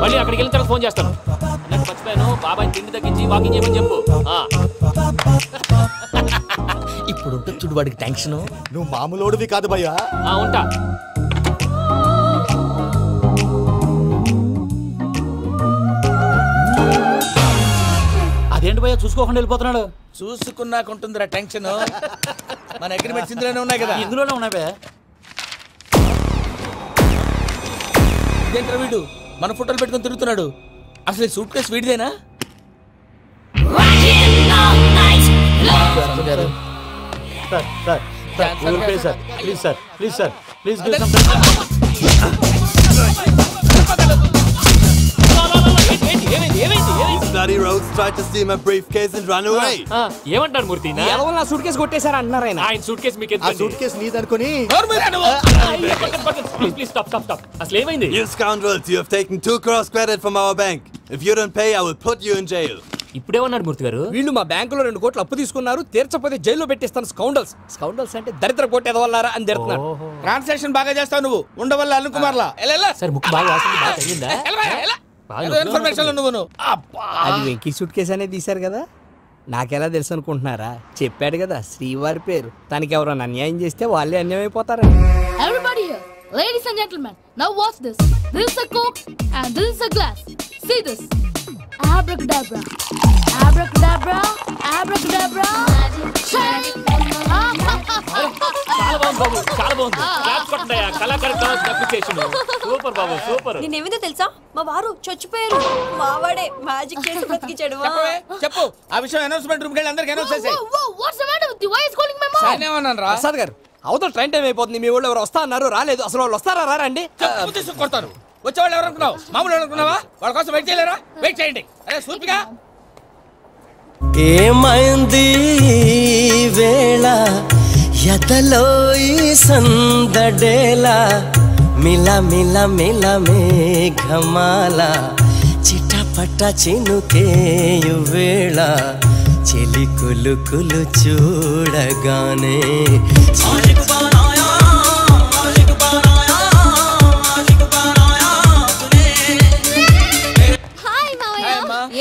మళ్ళీ అక్కడికి వెళ్ళిన తర్వాత ఫోన్ చేస్తాను. నాకు మర్చిపోయాను, బాబాయ్ తిండి తగ్గించి వాకింగ్ చేయమని చెప్పు. ఇప్పుడు ఉంటుంది చూడు వాడికి టెన్షన్. నువ్వు మామూలోడివి కాదు భయ్యా. ఉంటా. అదేంటి భయ్యా చూసుకోకుండా వెళ్ళిపోతున్నాడు? చూసుకున్నాకుంటుందిరా టెన్షన్. మన అగ్రిమెంట్స్ ఇందులోనే ఉన్నాయి కదా. ఇందులోనే ఉన్నాయి భయ్యా. ఇదేంట్రా వీడు మన ఫోటోలు పెట్టుకొని తిరుగుతున్నాడు? అసలు ఈ సూట్ కేసు వీడిదేనా? ఏమంటారు మూర్తి? నా సూట్ కేసు కొట్టేశారు అంటున్నారు ఆయన. ఆయన సూట్ కేసు మీకు సూట్ కేసు నీదనుకుని. అసలు ఏమైంది? You scoundrels, you have taken 2 crores credit from our bank. If you don't pay, I will put you in jail. ఇప్పుడేమన్నాడు మూర్తి గారు? వీళ్ళు మా బ్యాంకులో 2 కోట్లు అప్పు తీసుకున్నారు, తీర్చపోతే జైల్లో పెట్టిస్తాను. స్కౌండల్స్ అంటే దరిద్ర కోట ఎదవల్లారా అని తిడుతున్నాడు. ట్రాన్సాక్షన్ బాగా చేస్తావు నువ్వు. ఉండవల్ల అల్లు కుమార్లా. సార్ ముక్కు బాగా వాసింది, బాగా తగ్గిందా? ఇన్ఫర్మేషన్ నువ్వు. అది వెంకీ సూట్ కేసు అనేది తీశారు కదా, నాకెలా తెలుసు అనుకుంటున్నారా? చెప్పాడు కదా శ్రీవారి పేరు. తనకి ఎవరైనా అన్యాయం చేస్తే వాళ్ళే అన్యాయం అయిపోతారని. Everybody here, ladies and gentlemen, now watch this. This is a coke and this is a glass. See this. Abracadabra, abracadabra, abracadabra. చాలా బాగుంది బాబు, చాలా బాగుంది. క్లాస్ కొట్టండియా, కళాకారు క్లాస్ అప్రిసియేషన్. సూపర్ బాబు, సూపర్. నేనేమిందో తెలుసా, మా వారు చచ్చిపోయారు. మావాడే మ్యాజిక్ చేసి బ్రతికించాడు. చెప్పు ఆ విషయం. అనౌన్స్మెంట్ రూమ్ కి వెళ్ళి అందరికి అనౌన్స్ చేసేయ్. What's the matter with you? Why is calling my mom? నేనేమన్నాను రా? ప్రసాద్ గారు, అవతల ట్రైన్ టైం అయిపోతుంది. మీ వాళ్ళు ఎవరు వస్తా అన్నారు, రాలేదు. అసలు వాళ్ళు వస్తారా రారా అండి? కొడతారు. వచ్చేవాళ్ళు ఎవరు అనుకున్నావు? మామూలు అనుకున్నావా? వాళ్ళ కోసం వెయిట్ చేయలేరా? వెయిట్ చేయండి. అరే సూపిగా. ఏమైంది వేళ ఎదలో ఈ సందడేలా మిల మిల మిల మేఘమాల చిటపట చినుకేయు వేళ చెలి కులు కులు చూడగానే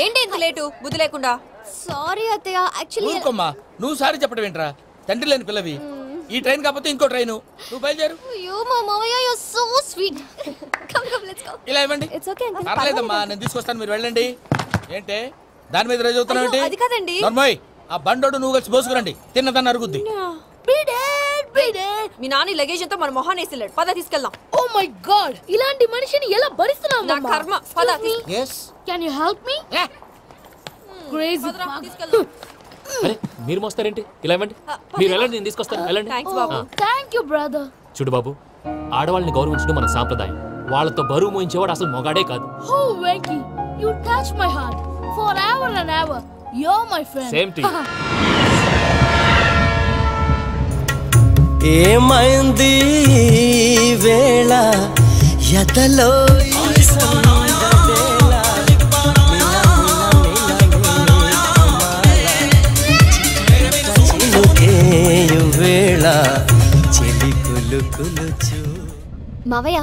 ఏంటి ఇంత లేటు? బుద్ధి లేకుండా. సారీ అత్తయ్య, యాక్చువల్లీ నువ్వు సారీ చెప్పడం ఏంట్రా? తండ్రి లేని పిల్లవి. ఈ ట్రైన్ కాకపోతే ఇంకో ట్రైన్. నువ్వు బయలుదేరు. అయ్యో మా మామయ్య, you are so sweet. Come come let's go. ఇలా ఇవ్వండి. It's okay uncle. పర్లేదమ్మా, నేను తీసుకొస్తాను, మీరు వెళ్ళండి. ఏంటే దాని మీద రోజు అవుతున్నావు ఏంటి? అది కాదండి. నర్మోయ్, ఆ బండోడు నువ్వు కలిసి పోసుకురండి. తిన్నదాన్ని అరుగుద్ది. మీ నాని లగేజ్ అంతా మన మొహాన్ని వేసిల్లాడు. పద తీసుకెళ్దాం. Oh my god, ఇలాంటి మనిషిని ఎలా భరిస్తున్నావు? నా కర్మ. పద. yes, can you help me? Crazy. అరే మీరు మోస్తారేంటి? ఇలా ఇవ్వండి. మీరు వెళ్ళండి, నేను తీసుకొస్తాను. వెళ్ళండి. Thank you brother. చూడు బాబు, ఆడవాళ్ళని గౌరవించడం మన సాంప్రదాయం. వాళ్ళతో బరువు మోయించేవాడు అసలు మొగాడే కాదు. Oh Venky, you touch my heart forever and ever. You're my friend. Same to you. ఏమైంది వేళ ఎదలో ఈ సందడేలా చినుకేయు వేళ చెలి కులు కులు చూ. మావయ్య,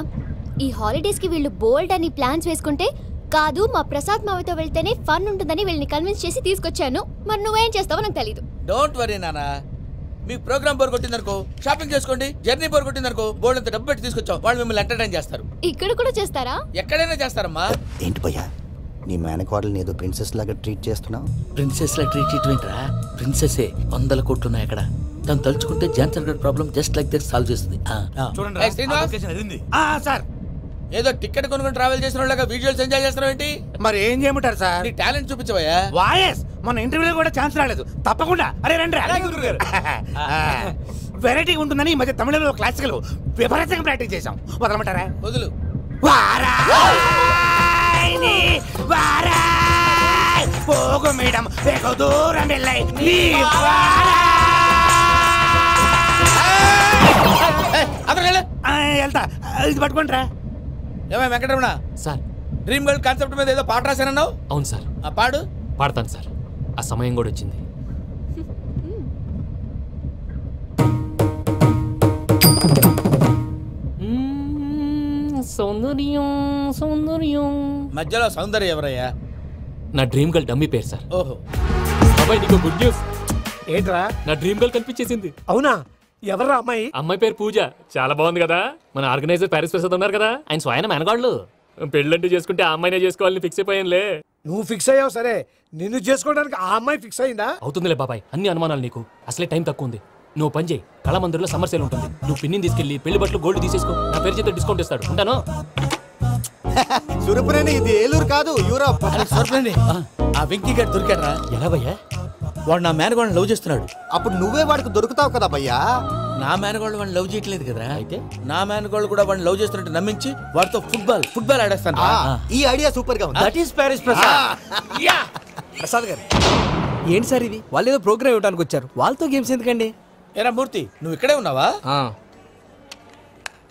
ఈ హాలిడేస్ కి వీళ్ళు బోల్డ్ అని ప్లాన్స్ వేసుకుంటే కాదు మా ప్రసాద్ మావయ్యతో వెళ్తేనే ఫన్ ఉంటుందని వీళ్ళని కన్విన్స్ చేసి తీసుకొచ్చాను. మరి నువ్వేం చేస్తావో నాకు తెలీదు. డోంట్ వరీ నానా. మీ ప్రోగ్రామ్ బోర్ కొట్టిందనుకో షాపింగ్ చేసుకోండి. జర్నీ బోర్ కొట్టిందనుకో బోర్డు అంత డబ్బు పెట్టి తీసుకొచ్చాం. వాళ్ళు మిమ్మల్ని ఎంటర్టైన్ చేస్తారు. ఇక్కడ కూడా చేస్తారా? ఎక్కడైనా చేస్తారమ్మా. ఏంటి భయ్యా, నీ మేనకోడల్ని ఏదో ప్రిన్సెస్ లాగా ట్రీట్ చేస్తున్నావు. ప్రిన్సెస్ లా ట్రీట్ చేయటమేంట్రా? ప్రిన్సెసే 100 కోట్లు ఉన్నాయి అక్కడ. తను తలుచుకుంటే జాన్సన్ గడ్ problem just like that solve చేస్తుంది. చూడండి సార్, ఏదో టికెట్ కొనుక్కొని ట్రావెల్ చేసిన వాళ్ళగా వీడియోస్ ఎంజాయ్ చేస్తున్నావు ఏంటి? మరి ఏం చేయమంటారు సార్? నీ టాలెంట్ చూపించవయ్యా. వాయస్ మన ఇంటర్వ్యూలో కూడా ఛాన్స్ రాలేదు. తప్పకుండా అరే రండి వెరైటీగా ఉంటుందని ఈ మధ్య తమిళంలో క్లాసికల్ విపరీతంగా ప్రాక్టీస్ చేసాం. వదలమంటారా? వదులు. పోగు మేడం వెగు దూరం వెళ్ళాయి. వెళ్తా, ఇది పట్టుకుంటారా? ఏమై Venkataramana sir, dream girl concept మీద ఏదో పాట రాశానన్నావు? అవును సార్. పాడు. పాడతాను సార్, ఆ సమయం కూడా వచ్చింది. సౌందర్యం సౌందర్యం. మధ్యలో సౌందర్యం ఎవరయ్యా? నా డ్రీమ్ గర్ల్ డమ్మీ పేరు సార్. ఓహో. బాబాయ్ నీకు గుడ్ న్యూస్. ఏంట్రా? నా డ్రీమ్ గర్ల్ కనిపించేసింది. అవునా? ఎవరా అమ్మాయి? అమ్మాయి పేరు పూజ. చాలా బాగుంది కదా. మన ఆర్గనైజర్ ప్యారిస్ ప్రసాద్ ఉన్నారు కదా, ఆయన స్వయం మెనగాళ్ళు. పెళ్ళంటూ చేసుకుంటే ఆ అమ్మాయినే చేసుకోవాలని ఫిక్స్ అయిపోయానులే. నువ్వు ఫిక్స్ అయ్యావు సరే, నిన్ను చేసుకోవడానికి ఆ అమ్మాయి ఫిక్స్ అయిందా? అవుతుందిలే బాబాయ్, అన్ని అనుమానాలు నీకు. అసలే టైం తక్కువ ఉంది. నువ్వు పని చేయి, కళామందిర్లో సమ్మర్ సేల్ ఉంటుంది. నువ్వు పిన్నిని తీసుకెళ్లి పెళ్లి బట్టలు గోల్డ్ తీసేసుకో. నా పేరు చేత డిస్కౌంట్ ఇస్తాడు. ఉంటాను. సురపురేని, ఇది ఏలూరు కాదు, యూరోప్. ఆ వెంకీ గారు దొరికాడరా? ఎలా భయ్యా? వాడు నా మేనగోళ్ళని లవ్ చేస్తున్నాడు. అప్పుడు నువ్వే వాడికి దొరుకుతావు కదా భయ్యా. నా మేనగోళ్ళు వాడిని లవ్ చేయట్లేదు కదరా. అయితే నా మేనగోళ్ళు కూడా వాడిని లవ్ చేస్తున్నట్టు నమ్మించి వాడితో ఫుట్బాల్ ఆడేస్తాను. ఈ ఐడియా సూపర్ గా ఉంది. That is Paris Prasad. Prasad గారు ఏంటి సార్ ఇది? వాళ్ళు ఏదో ప్రోగ్రామ్ ఇవ్వడానికి వచ్చారు, వాళ్ళతో గేమ్స్ ఎందుకండి? ఏరా మూర్తి, నువ్వు ఇక్కడే ఉన్నావా?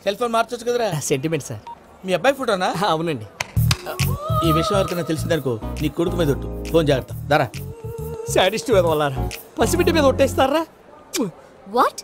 సెల్ ఫోన్ మార్చొచ్చు కదరా. Sentiment sir. మీ అబ్బాయి ఫోటోనా? అవునండి. ఈ విషయం ఎవరికైనా తెలిసిందనుకో నీ కొడుకు మీద ఒట్టు. ఫోన్ జాగ్రత్త. దారా. సాడిస్ట్ వాళ్ళారా, పసిబిడ్డ మీద ఒట్టేస్తారా? వాట్?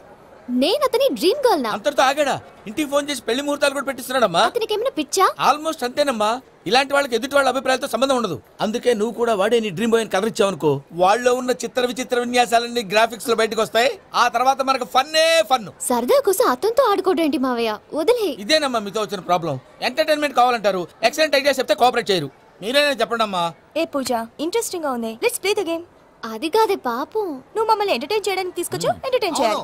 నేను అతని డ్రీమ్ గర్ల్ నా? అంతటితో ఆగాడా? ఇంటికి ఫోన్ చేసి పెళ్లి ముహూర్తాలు కూడా పెట్టిస్తున్నాడమ్మా. అతనికి ఏమైనా పిచ్చా? ఆల్మోస్ట్ అంతేనమ్మా. ఇలాంటి వాళ్ళకి ఎదుటి వాళ్ళ అభిప్రాయాలతో సంబంధం ఉండదు. అందుకే నువ్వు కూడా వాడే నీ డ్రీమ్ బాయ్ కవర్ ఇచ్చావనుకో, వాళ్ళలో ఉన్న చిత్ర విచిత్ర విన్యాసాలన్నీ గ్రాఫిక్స్ లో బయటకు వస్తాయి. ఆ తర్వాత మనకు ఫన్నే ఫన్. సరదా కోసం అతనితో ఆడుకోవడం మావయ్య, వదిలే. ఇదేనమ్మా మీతో వచ్చిన ప్రాబ్లం. ఎంటర్టైన్మెంట్ కావాలంటారు, ఎక్సలెంట్ ఐడియా చెప్తే కోఆపరేట్ చేయరు. మీరేనా చెప్పండి అమ్మా. ఏ పూజ, ఇంట్రెస్టింగ్ గా ఉంది. Let's play the game. అది కాదే పాపం, నువ్వు మమ్మల్ని ఎంటర్టైన్ చేయడానికి తీసుకొచ్చావు. ఎంటర్టైన్ చేయాలి.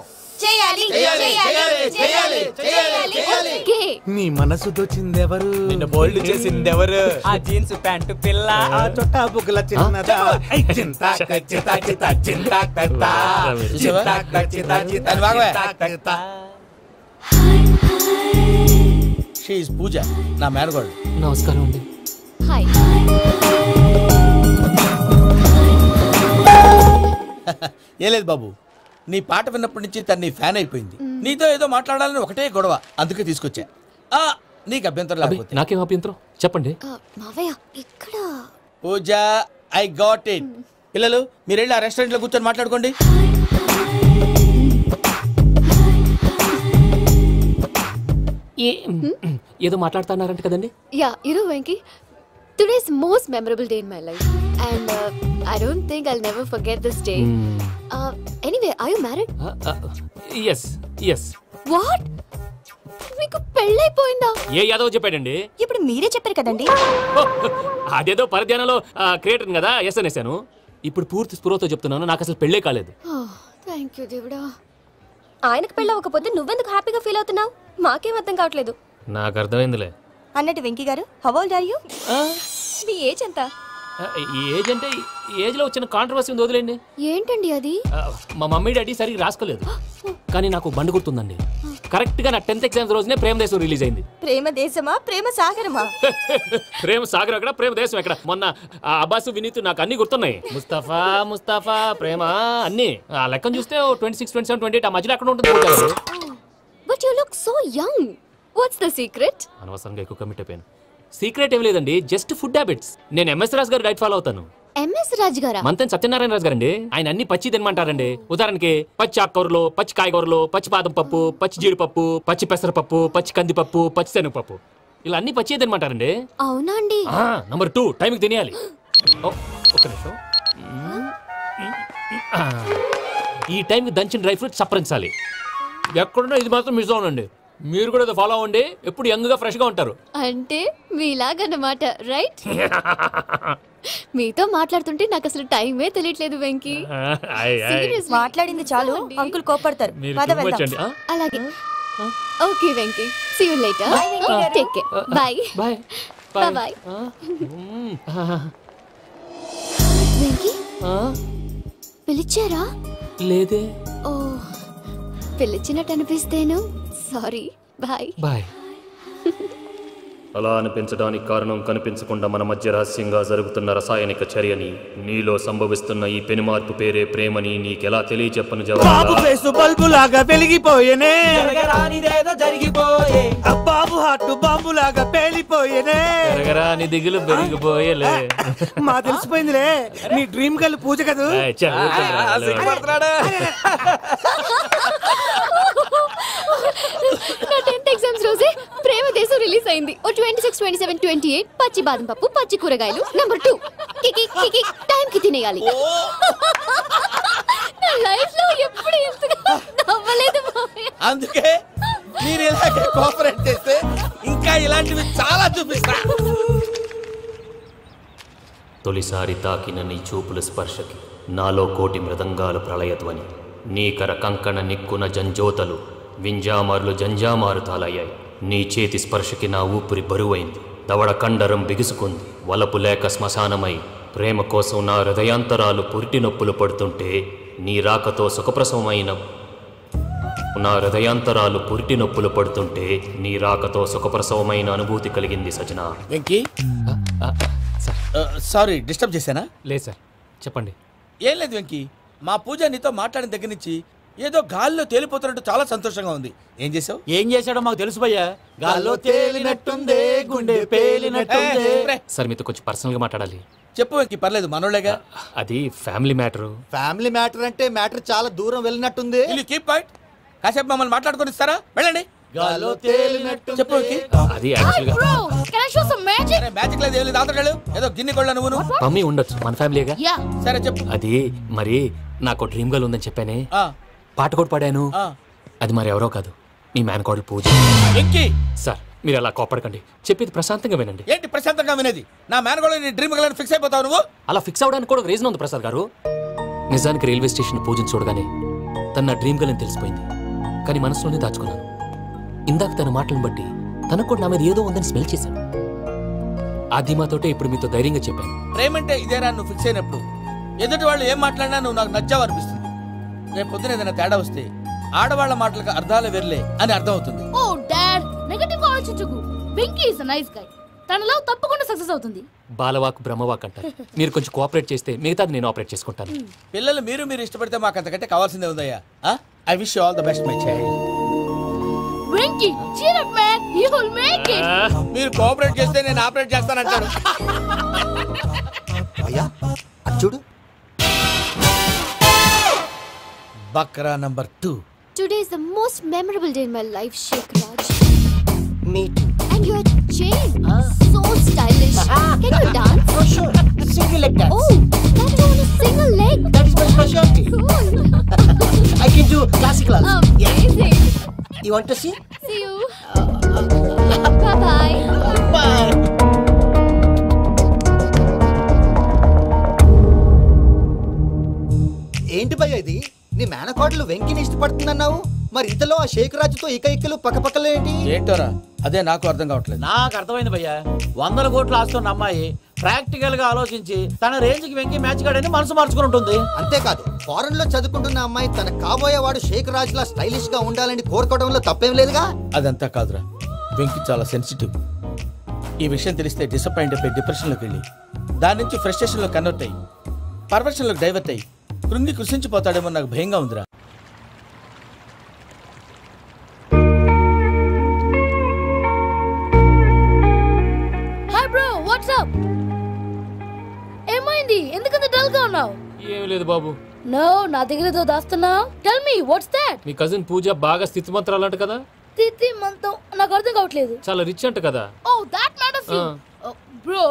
నీ మనసు దోచిందెవరు? నిన్న బోల్డ్ చేసిందెవరు? ఆ జీన్స్ ప్యాంటు పిల్ల, ఆ చొట్టా బుగ్గల చిన్నదా. షీ ఇస్ పూజ, నా మేనగోడు. నమస్కారం అండి. హాయ్. ఏ లేదు బాబు, నీ పాట విన్నప్పటి నుంచి తను నీ ఫ్యాన్ అయిపోయింది. నీతో ఏదో మాట్లాడాలని ఒకటే గొడవ, అందుకే తీసుకొచ్చా. నీకు అభ్యంతరం లేకపోతే. నాకేం అభ్యంతరం చెప్పండి. మావయ్య ఇక్కడ. పూజ, ఐ గాట్ ఇట్. పిల్లలు మీరు వెళ్ళి ఆ రెస్టారెంట్ లో కూర్చొని మాట్లాడుకోండి. ఏదో మాట్లాడుతున్నారంట కదండి. యా, ఇరు Venky, today's most memorable day in my life and I don't think I'll never forget this day. Anyway, are you married? Yes. What? మీకు పెళ్ళైపోయిందా? ఏ యాదవ్ చెప్పాడండి? ఇప్పుడు మీరే చెప్పారు కదండి. అదేదో పరధ్యానంలో క్రియేటర్ కదా ఎస్ అనేసాను. ఇప్పుడు పూర్తి స్పృహతో చెప్తున్నాను, నాకు అసలు పెళ్ళే కాలేదు. థ్యాంక్ యూ దేవుడా. ఆయనకు పెళ్ళవకపోతే నువ్వెందుకు హ్యాపీగా ఫీల్ అవుతున్నావు? మాకేం అర్థం కావట్లేదు. నాకు అర్థమైందిలే. అన్నట్టు వెంకీ గారు, హౌ ఓల్డ్ ఆర్ యు? మీ ఏజ్ ఎంత? ఏజ్ అంటే ఏజ్ లో వచ్చిన కాంట్రవర్సీ ఉంది, వదిలేండి. ఏంటండి అది? మా మమ్మీ డాడీ సరిగ్గా రాసుకోలేదు, కానీ నాకు బండి గుర్తుందండి. కరెక్ట్ గా నా 10th ఎగ్జామ్స్ రోజునే ప్రేమ దేశం రిలీజ్ అయింది. ప్రేమ దేశమా ప్రేమ సాగరమా? ప్రేమ సాగర్ ఎక్కడ, ప్రేమ దేశం ఎక్కడ? మొన్న అబ్బాసు వినీత్ నాకు అన్ని గుర్తున్నాయి. ముస్తఫా ప్రేమ అన్ని ఆ లెక్కను చూస్తే 26, 27, 28 ఆ మధ్యలో ఎక్కడ ఉంటుంది. But you look so young. What's the secret? అనవసరంగా ఎక్కువ కమిట్ అయిపోయాను. సీక్రెట్ ఏం లేదండి, జస్ట్ ఫుడ్ హ్యాబిట్స్. నేను ఎంఎస్ రాజు గారు డైట్ ఫాలో అవుతాను. ఎంఎస్ రాజు గారా? మంతెన్ సత్యనారాయణ రాజు గారండి. ఆయన అన్ని పచ్చి తినమంటారండి. ఉదాహరణకి పచ్చి ఆకుకూరలు, పచ్చి కాయగూరలు, పచ్చి బాదం పప్పు, పచ్చి జీడిపప్పు, పచ్చి పెసరపప్పు, పచ్చి కందిపప్పు, పచ్చి శనగపప్పు, ఇలా అన్ని పచ్చి తినమంటారండి. అవునా అండి? నంబర్ 2 టైంకి తినేయాలి. ఒక్క నిమిషం. ఈ టైంకి దంచిన డ్రై ఫ్రూట్స్ సప్పరించాలి. ఎక్కడున్నా ఇది మాత్రం మిస్ అవునండి. మీరు కూడా ఫాలో అవ్వండి, ఎప్పుడు యంగ్ గా ఫ్రెష్ గా ఉంటారు. అంటే మీలాగన్నమాట, రైట్? మీతో మాట్లాడుతుంటే నాకు అసలు టైమే తెలియట్లేదు వెంకీ. మాట్లాడింది చాలు, అంకుల్ కోపడతారు. అలాగే. Okay Venky, see you later. Take care. Bye bye bye. Venky పిలిచారా? లేదే. ఓ, పిలిచినట్టు అనిపిస్తేను సారీ. Bye bye. అలా అనిపించడానికి కారణం కనిపించకుండా మన మధ్య రహస్యంగా జరుగుతున్న రసాయనిక చర్యని, నీలో సంభవిస్తున్న ఈ పెనుమార్పు పేరే ప్రేమని నీకెలా తెలియచెప్పను బాబు ఫేసు బల్బు లాగా వెలిగిపోయేనే, జరగరానిదేదో జరిగిపోయే. బాబు హార్ట్ బాంబు లాగా పేలిపోయేనే, జరగరాని దిగులు పెరిగిపోయేలే. మా తెలిసిపోయిందిలే, నీ డ్రీమ్ గర్ల్ పూజ కదూ. నా 10th ఎగ్జామ్స్ రోజే ప్రేమ దేశం రిలీజ్ అయింది. 26, 27, 28 పచ్చి బాదం పప్పు, పచ్చి కూరగాయలు. నెంబర్ 2 కికి కికి టైం కి తినేయాలి. నా లైఫ్ లో ఎప్పుడు ఇంతగా నవ్వలేదు. అందుకే మీరు ఇలాగే కోఆపరేట్ చేస్తే ఇంకా ఇలాంటివి చాలా చూపిస్తా. తొలిసారి తాకిన నీ చూపుల స్పర్శకి నాలో కోటి మృదంగాలు ప్రళయధ్వని, నీకర కంకణ నిక్కున జంజోతలు వింజామారులు జంజామారు తాలయ్యాయి. నీ చేతి స్పర్శకి నా ఊపిరి బరువైంది, దవడ కండరం బిగుసుకుంది. వలపు లేక శ్మశానమై ప్రేమ కోసం నా హృదయాంతరాలు పురిటి నొప్పులు పడుతుంటే, నీ రాకతో సుఖప్రసవమైన నా హృదయాంతరాలు పురిటి నొప్పులు పడుతుంటే నీ రాకతో సుఖప్రసవమైన అనుభూతి కలిగింది సజనా. వెంకీ, సారీ డిస్టర్బ్ చేశానా? లేదు సార్, చెప్పండి. ఏం లేదు వెంకీ, మా పూజ నీతో మాట్లాడిన దగ్గర నుంచి ఏదో గాల్లో తేలిపోతున్నట్టు చాలా సంతోషంగా ఉంది. ఏం చేసావు? ఏం చేశాడో మాకు తెలుసు భయ్యా. గాల్లో తేలినట్టుందే, గుండె పేలినట్టుందే. సార్ మీతో కొంచెం పర్సనల్ గా మాట్లాడాలి. చెప్పు వెంకీ, పర్లేదు మనోళ్ళేగా. అది ఫ్యామిలీ మ్యాటర్. ఫ్యామిలీ మ్యాటర్ అంటే మ్యాటర్ చాలా దూరం వెళ్ళినట్టుంది. Keep quiet. కాసేపు మమ్మల్ని మాట్లాడుకొని ఇస్తారా? వెళ్ళండి. గాల్లో తేలినట్టు చెప్పు వెంకీ. అది యాక్చువల్ గా మ్యాజిక్ లేదు, ఏం లేదు. ఆతడాలు ఏదో గిన్నె కొళ్ళ నువ్వు మమ్మీ ఉండొచ్చు, మన ఫ్యామిలీగా. సరే చెప్పు. అది మరి నాకు డ్రీమ్ గర్ల్ ఉందని చెప్పానే, పాట కూడా పాడాను. అది మరి ఎవరో కాదు, మీ మేనకోడలు పూజ. సార్ మీరు అలా కోపడకండి, చెప్పేది ప్రశాంతంగా వినండి. ఏంటి ప్రశాంతంగా వినేది? నా మేనకోడలు నీ డ్రీమ్ గర్ల్ ఫిక్స్ అయిపోతావు నువ్వు. అలా ఫిక్స్ అవడానికి కూడా ఒక రీజన్ ఉంది ప్రసాద్ గారు. నిజానికి రైల్వే స్టేషన్ పూజను చూడగానే తన నా డ్రీమ్ గర్ల్ అని తెలిసిపోయింది, కానీ మనసులోనే దాచుకున్నాను. ఇందాక తన మాటలను బట్టి తనకు కూడా నా మీద ఏదో ఉందని స్మెల్ చేశాను. ఆ ధీమాతోటే ఇప్పుడు మీతో ధైర్యంగా చెప్పాను. ప్రేమంటే ఇదేరా నువ్వు ఫిక్స్ అయినప్పుడు. ఎదుటి వాళ్ళు ఏం మాట్లాడినా నువ్వు నాకు నచ్చావు అనిపిస్తుంది. రేపు పొద్దున ఏదైనా తేడా వస్తే ఆడవాళ్ల మాటలకు అర్థాలు వెర్లే అని అర్థం అవుతుంది. ఓ డాడ్, నెగటివ్ ఆలోచించకు. Venky is a nice guy. తన లవ్ తప్పకుండా సక్సెస్ అవుతుంది. బాలవాక్ బ్రహ్మవాక్ అంటారు. మీరు కొంచెం కోఆపరేట్ చేస్తే మిగతాది నేను ఆపరేట్ చేసుకుంటాను. పిల్లలు మీరు ఇష్టపడితే మాకు అంతకంటే కావాల్సిందే ఉందయ్యా. I wish you all the best my child. Venky cheer up man, you will make it. మీరు కోఆపరేట్ చేస్తే నేను ఆపరేట్ చేస్తానంటారు. అయ్యా చూడు. Bakra number 2. Today is the most memorable day in my life, Sheikh Raj. Me too. And your chain, so stylish. Can you dance? For sure. Single leg dance. Oh, that too on a single leg. That is my specialty. Cool. I can do classical also. Amazing. You want to see? See you. Bye-bye. Bye. ఏంటి భయ్య ఇది? నీ మేనకోడలు వెంకిని ఇష్టపడుతుందన్నావు, మరి ఇంతలో ఆ షేక్ రాజుతో ఇకలు పక్కపక్కలు ఏంటి? ఏంటోరా, అదే నాకు అర్థం కావట్లేదు. నాకు అర్థమైంది భయ్యా. 100 కోట్లు ఆస్తున్న అమ్మాయి ప్రాక్టికల్ గా ఆలోచించి తన రేంజ్ కి వెంకి మ్యాచ్ కాడని మనసు మార్చుకుని ఉంటుంది. అంతేకాదు, ఫారెన్ లో చదువుకుంటున్న అమ్మాయి తన కాబోయేవాడు షేక్ రాజ్ లా స్టైలిష్ గా ఉండాలని కోరుకోవడంలో తప్పేం లేదుగా. అదంతా కాదురా, వెంకి చాలా సెన్సిటివ్. ఈ విషయం తెలిస్తే డిసప్పాయింట్ అయిపోయి డిప్రెషన్లోకి వెళ్ళి దాని నుంచి ఫ్రస్ట్రేషన్లో కన్వర్ట్ అయ్యి పర్వర్షన్లోకి డైవర్ట్ అయ్యి కృంగి కృషించిపోతాడేమో నాకు భయంగా ఉందిరా. Hi bro, what's up? ఏమైంది? ఎందుకంత డల్ గా ఉన్నావు? ఏమీ లేదు బాబు. నో, నా దగ్గర ఏదో దాస్తున్నావు. Tell me what's that? మీ కజిన్ పూజ బాగా స్థితిమంతరాలు అంట కదా. స్థితిమంతం నాకు అర్థం కావట్లేదు. చాలా రిచ్ అంట కదా. Oh that matters you. Bro,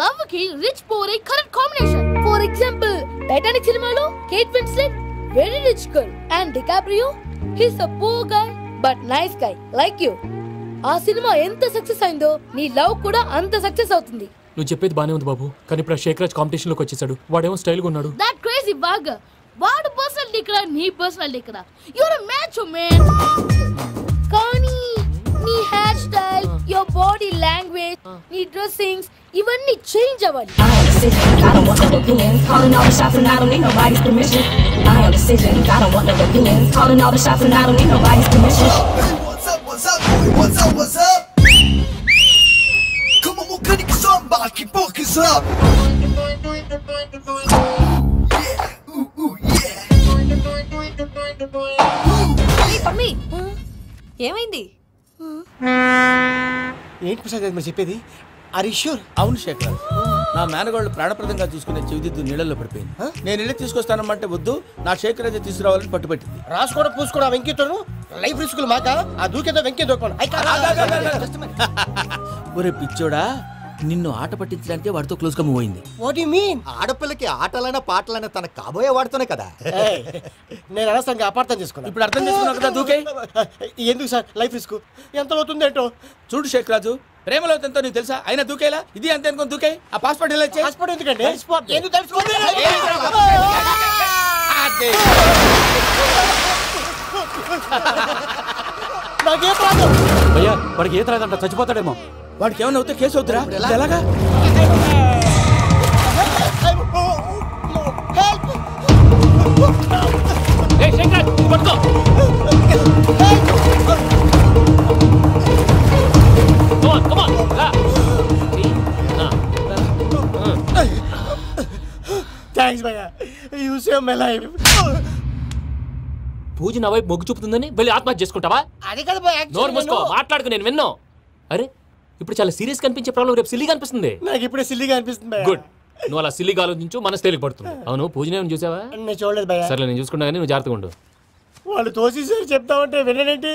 love కి rich poor a correct combination. For example, Titanic సినిమాలో Kate Winslet very rich girl and DiCaprio he is a poor guy but nice guy like you. ఆ సినిమా ఎంత success అయిందో నీ love కూడా అంత success అవుతుంది. నువ్వు చెప్పేది బానే ఉంది బాబు, కానీ ఇప్పుడు శేఖర్ రాజ్ కాంపిటీషన్ లోకి వచ్చేసాడు. వాడేమో స్టైల్ గా ఉన్నాడు. దట్ క్రేజీ బాగ్. వాడు పర్సనల్ ఇక్కడ, నీ పర్సనల్ ఇక్కడ. Your a match man. కానీ నీ hair style, your body language, నీ డ్రెస్సింగ్స్ ఇవన్నీ చేంజ్ అవ్వాలి. ఏమైంది? ఏంటి ప్రసాద్ మీరు చెప్పేది? అవును శేఖర్, నా మేనగాళ్ళు ప్రాణప్రదంగా చూసుకునే చెవిదిద్దు నీళ్ళల్లో పడిపోయింది. నేను ఇల్లు తీసుకొస్తానమ్మంటే వద్దు, నా శేఖర్ అయితే తీసుకురావాలని పట్టుబట్టింది. రాసుకోవడం పూసుకోవడం వెంకీతోను లైఫ్ రిస్కులు మాక ఆ దూకేదో వెంకీ దూకోను. ఒరే పిచ్చోడా, నిన్ను ఆట పట్టించడానికి వాడితో క్లోజ్ గా మూవ్ అయింది. What you mean? ఆడపిల్లకి ఆటలైనా పాటలైనా తన కాబోయే వాడితోనే కదా. నేను అనవసరంగా అపార్థం చేసుకున్నా. ఇప్పుడు అర్థం చేసుకున్నావు కదా దూకే. ఎందుకు సార్ లైఫ్ రిస్క్ ఎంత అవుతుంది ఏంటో? చూడు శేఖర్ రాజు, ప్రేమలో ఎంతో నీకు తెలుసా? అయినా దూకేలా ఇది అంతే అనుకుని దూకే. ఆ పాస్పోర్ట్ ఎలా ఇచ్చే? పాస్పోర్ట్ ఎందుకండి? ఎందుకు తెలుసుకోండి. నాకేం ప్రాబ్లం? భయ్యా వాడికి ఈత రాదంట, చచ్చిపోతాడేమో. వాడికి ఏమన్నా అవుతే కేసు అవుతురా? ఎలాగా? థ్యాంక్స్ భయ్యా, యు సేవ్ మై లైఫ్. పూజ నా వైపు మొగ్గు చూపుతుందని వెళ్ళి ఆత్మహత్య చేసుకుంటావా? అది కదా భయ్యా. నోరు మూసుకో, మాట్లాడుకు, నేను విన్నా. అరే ఇప్పుడు చాలా సీరియస్ కనిపించే ప్రాబ్లం రేపు సిల్లీగా అనిపిస్తుంది. నాకు ఇప్పుడే సిల్లీగా అనిపిస్తుంది భయ్యా. గుడ్, నువ్వు అలా సిల్లీగా ఆలోచించు, మనసు తేలిక పడుతుంది. అవును పూజనే చూసావా? నేను చూడలేదు భయ్యా. సరే నేను చూసుకున్నా కానీ నువ్వు జాగ్రత్తగా ఉండు. వాళ్ళు తోసేసారు చెప్తామంటే విననేంటి?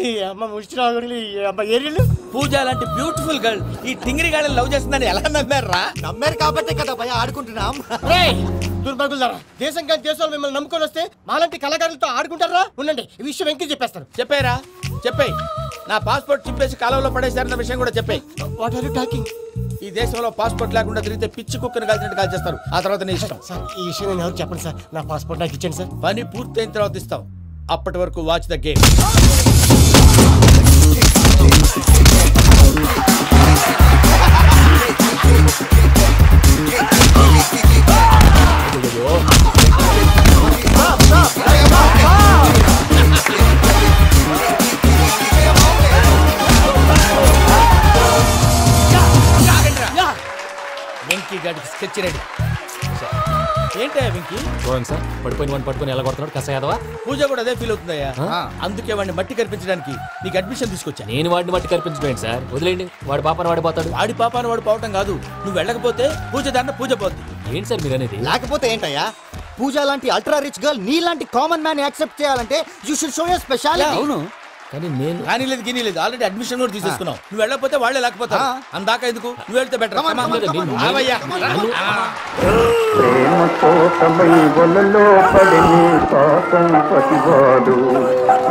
ఈ అమ్మ ముష్టి రాగులు, ఈ అమ్మ ఏరియలు. పూజ లాంటి బ్యూటిఫుల్ గర్ల్ ఈ టింగిరి గాడిని లవ్ చేస్తుందని ఎలా నమ్మారా? నమ్మారు కాబట్టే కదా భయ ఆడుకుంటున్నాం. దుర్భగులారా, దేశం కానీ దేశాలు మిమ్మల్ని నమ్ముకొని వస్తే మాలాంటి కళాకారులతో ఆడుకుంటారా? ఉండండి, ఈ విషయం వెంకీ చెప్పేస్తారు. చెప్పారా? చెప్పేయ్. నా పాస్పోర్ట్ చింపేసి కాలంలో పడేశారన్న విషయం కూడా చెప్పేయ్. What are you talking? ఈ దేశంలో పాస్పోర్ట్ లేకుండా తిరిగితే పిచ్చి కుక్కను కాల్చినట్టు కాల్చేస్తారు. ఆ తర్వాత నీ ఇష్టం. సార్ ఈ విషయం నేను ఎవరు చెప్పండి సార్. నా పాస్పోర్ట్ నాకు ఇచ్చండి సార్. పని పూర్తయిన తర్వాత ఇస్తాం. అప్పటి వరకు వాచ్ ద గేమ్. వెంకీ గాడికి స్కెచ్ రెడీ. ఏంటయ్యా వెంకీ? సార్ పడిపోయిన వాడిని పట్టుకొని ఎలా కొడుతున్నాడు కస యాదవా? పూజ కూడా అదే ఫీల్ అవుతుందయ్యా. అందుకే వాడిని మట్టి కనిపించడానికి నీకు అడ్మిషన్ తీసుకొచ్చా. నేను వాడిని మట్టి కనిపించలేదు సార్, వదిలేండి. వాడి పాపాను వాడిపోతాడు. వాడి పాపాను వాడు పోవటం కాదు, నువ్వు వెళ్ళకపోతే పూజ దాంట్లో పూజ పోద్ది. ఏంటి సార్ మీరు అనేది? లేకపోతే ఏంటయ్యా, పూజ లాంటి అల్ట్రా రిచ్ గర్ల్ నీ లాంటి కామన్ మ్యాన్ యాక్సెప్ట్ చేయాలంటే you should show your speciality. అవును, కానీ నేను కానీ లేదు గిని లేదు, ఆల్రెడీ అడ్మిషన్ కూడా తీసేసుకున్నావు. నువ్వు వెళ్ళకపోతే వాళ్ళే లేకపోతారు. అందాక ఎందుకు, నువ్వు వెళ్తే బెటర్. ప్రేమ కోసమై వలలో పడిని పాపం పతివాడు,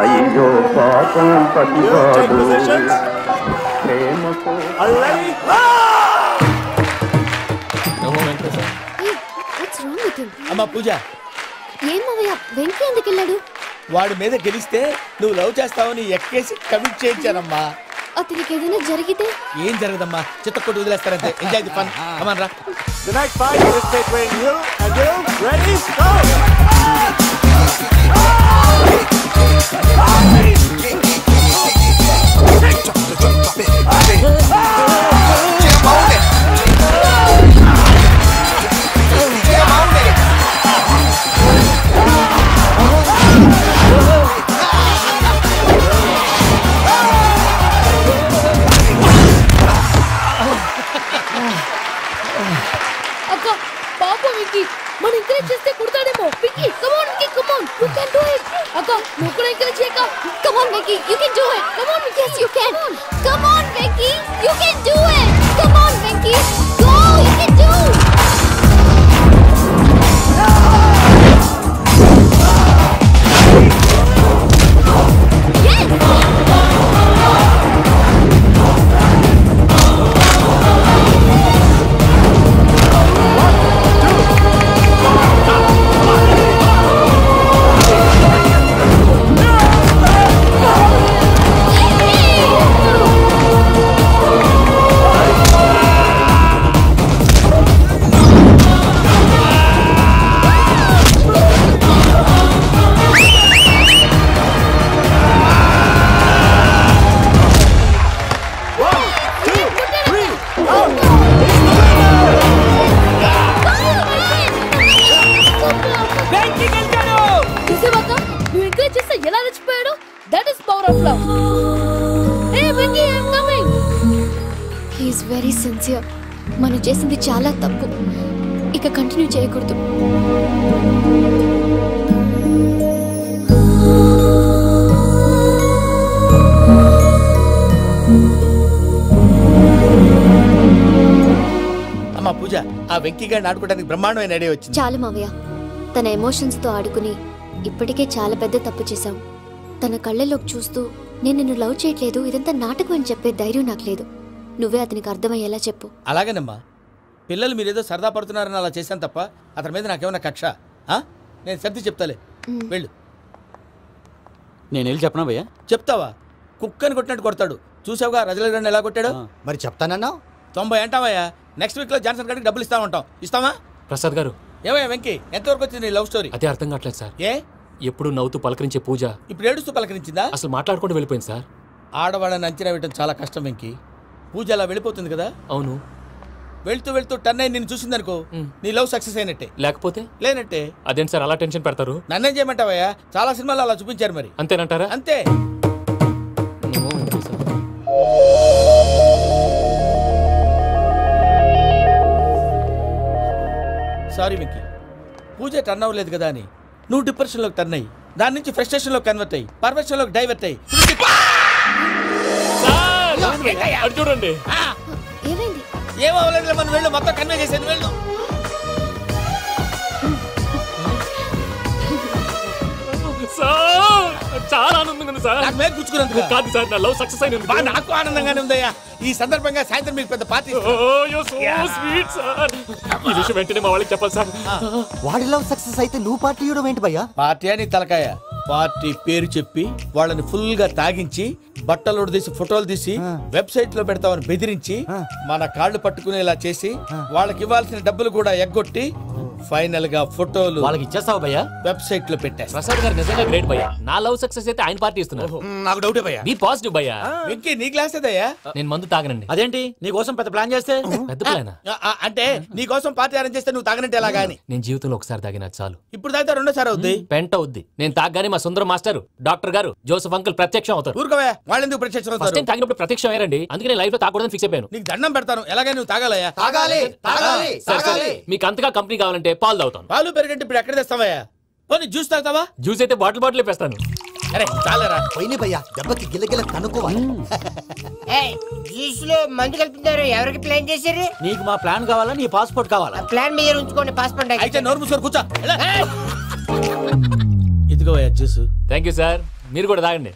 అయ్యో పాపం పతివాడు. ప్రేమ అమ్మా పూజ, ఏం మావయ్య వెంకీ ఎందుకు వెళ్ళాడు? వాడి మీద గెలిస్తే నువ్వు లవ్ చేస్తావని ఎక్కేసి కమిట్ చేయించానమ్మా. అతనికి ఏదైనా జరిగితే? ఏం జరగదమ్మా, చిత్తకొట్టు వదిలేస్తారంతే. Enjoy the fun. కమాన్ రా. The next fight is between you and you. Ready? Go! మన ఎంకరేజ్ చేస్తే కుడతాడేమో. Vicky come on, Vicky come on, you can do it. అక్క నువ్వు కూడా ఎంకరేజ్ చేయక. Come on Vicky, you can do it. Come on Vicky, you can. Come on Vicky, you can do it. Come on Vicky, go, you can do. Yes! He is very sincere. మనం చేసింది చాలా తప్పు, ఇక continue చేయకూడదు. అమ్మా పూజ, ఆ వెంకీ గారిని ఆడుకోవడానికి బ్రహ్మాండమైన ఐడియా వచ్చింది. చాలు మావయ్య, తన ఎమోషన్స్తో ఆడుకుని ఇప్పటికే చాలా పెద్ద తప్పు చేశాం. తన కళ్ళలోకి చూస్తూ నేను నిన్ను లవ్ చేయట్లేదు, ఇదంతా నాటకం అని చెప్పే ధైర్యం నాకు లేదు. నువ్వే అతనికి అర్థమయ్యేలా చెప్పు. అలాగేనమ్మా, పిల్లలు మీరేదో సరదా పడుతున్నారని అలా చేశాను తప్ప అతని మీద నాకేమన్నా కక్ష? నేను సర్ది చెప్తాలే, వెళ్ళు. నేను వెళ్ళి చెప్పనా భయ్యా? చెప్తావా? కుక్కని కొట్టినట్టు కొడతాడు. చూసావుగా రజలగడ్డ ఎలా కొట్టాడు? మరి చెప్తానన్నా 90 అంటావయ్యా. నెక్స్ట్ వీక్ లో జాన్సన్ గారికి డబ్బులు ఇస్తా ఉంటాం. ఇస్తావా? ప్రసాద్ గారు, ఏమయ్యా వెంకీ, ఎంతవరకు వచ్చింది నీ లవ్ స్టోరీ? అదే అర్థం కావట్లేదు సార్. ఏ ఎప్పుడు నవ్వుతూ పలకరించే పూజ ఇప్పుడు ఏడుస్తూ పలకరించిందా? అసలు మాట్లాడుకుంటూ వెళ్ళిపోయింది సార్. ఆడవాళ్ళని అంచనా వేయడం చాలా కష్టం వెంకీ. పూజ అలా వెళ్ళిపోతుంది కదా. అవును. వెళ్తూ వెళ్తూ టర్న్ అయి నిన్ను చూసిందనుకో, నీ లవ్ సక్సెస్ అయినట్టే. లేకపోతే లేనట్టే. అదేంటి సార్ అలా టెన్షన్ పెడతారు? నన్నేం చేయమంటావయ్యా? చాలా సినిమాలు అలా చూపించారు. మరి అంతేనంటారా? అంతే. సారీ వెంకీ, పూజ టర్న్ అవ్వలేదు కదా అని నువ్వు డిప్రెషన్లోకి టర్న్ అయ్యి దాని నుంచి ఫ్రస్ట్రేషన్లోకి కన్వర్ట్ అయ్యి పర్వర్షన్లోకి డైవర్ట్ అయ్యి చూడండి. ఏమవ్వలేదు, మనం వెళ్ళు, మొత్తం కన్వే చేసేది. వెళ్ళు. చాలా ఆనందంగా ఉంది సార్. నాకు మీద కూర్చుకున్నందుకు కాదు సార్, నా లవ్ సక్సెస్ అయినందుకు. నాకు ఆనందంగానే ఉందయ్యా. ఈ సందర్భంగా సాయంత్రం మీకు పెద్ద పార్టీ. ఈ విషయం వెంటనే మా వాళ్ళకి చెప్పాలి సార్. వాడి లవ్ సక్సెస్ అయితే నువ్వు పార్టీ ఇవ్వడం ఏంటి భయ్యా? పార్టీ అని తలకాయ. పార్టీ పేరు చెప్పి వాళ్ళని ఫుల్ గా తాగించి బట్టలు తీసి ఫోటోలు తీసి వెబ్సైట్ లో పెడతామని బెదిరించి మన కాళ్ళు పట్టుకునేలా చేసి వాళ్ళకి ఇవ్వాల్సిన డబ్బులు కూడా ఎగ్గొట్టి ఫైనల్ గా ఫోటోలు వాళ్ళకి ఇచ్చేస్తావా భయ్యా? వెబ్సైట్ లో పెట్టేస్తా. ప్రసాద్ గారు నిజంగా గ్రేట్ భయ్యా. నా లవ్ సక్సెస్ అయితే ఆయన పార్టీ ఇస్తున్నారు. నాకు డౌటే భయ్యా. బీ పాజిటివ్ భయ్యా. వెంకీ నీ గ్లాస్ ఏదయ్యా? నేను మందు తాగనండి. అదేంటి నీ కోసం పెద్ద ప్లాన్ చేస్తే? పెద్ద ప్లానా? అంటే నీ కోసం పార్టీ అరేంజ్ చేస్తే నువ్వు తాగనంటే ఎలాగా అని. నేను జీవితంలో ఒకసారి తాగినా చాలు. ఇప్పుడు తాగితే రెండోసారి అవుద్ది. పెంట అవుద్ది. నేను తాగగానే మా సుందరం మాస్టర్, డాక్టర్ గారు, జోసెఫ్ అంకుల్ ప్రత్యక్షం అవుతారు. ఊరుకోవా, వాళ్ళెందుకు ప్రత్యక్షం అవుతారు? ఫస్ట్ టైం తాగినప్పుడు ప్రత్యక్షం అయ్యారండి. అందుకే లైఫ్ లో తాగకూడదని ఫిక్స్ అయిపోయాను. నీకు దండం పెడతాను, ఎలాగే నువ్వు తాగాలయ్యా. సరే, మీకు అంతగా కంపెనీ కావాలంటే పాలు తాగుతాను. పాలు పెరిగంటే ఇప్పుడు ఎక్కడ తెస్తావయ్యా? పోనీ జ్యూస్ తాగుతావా? జ్యూస్ అయితే బాటిల్ పెస్తాను. అరే చాలరా, పోయిన భయ్యా, దెబ్బకి గిల్లగిల్ల కనుక్కోవాలి. జ్యూస్ లో మందు కలుపుతున్నారు, ఎవరికి ప్లాన్ చేశారు? నీకు మా ప్లాన్ కావాలా, నీ పాస్పోర్ట్ కావాలా? ప్లాన్ మీద ఉంచుకోండి, పాస్పోర్ట్ అయితే నోరు మూసుకొని కూర్చో. ఇదిగోవయ్యా జ్యూస్. Thank you sir. మీరు కూడా తాగండి.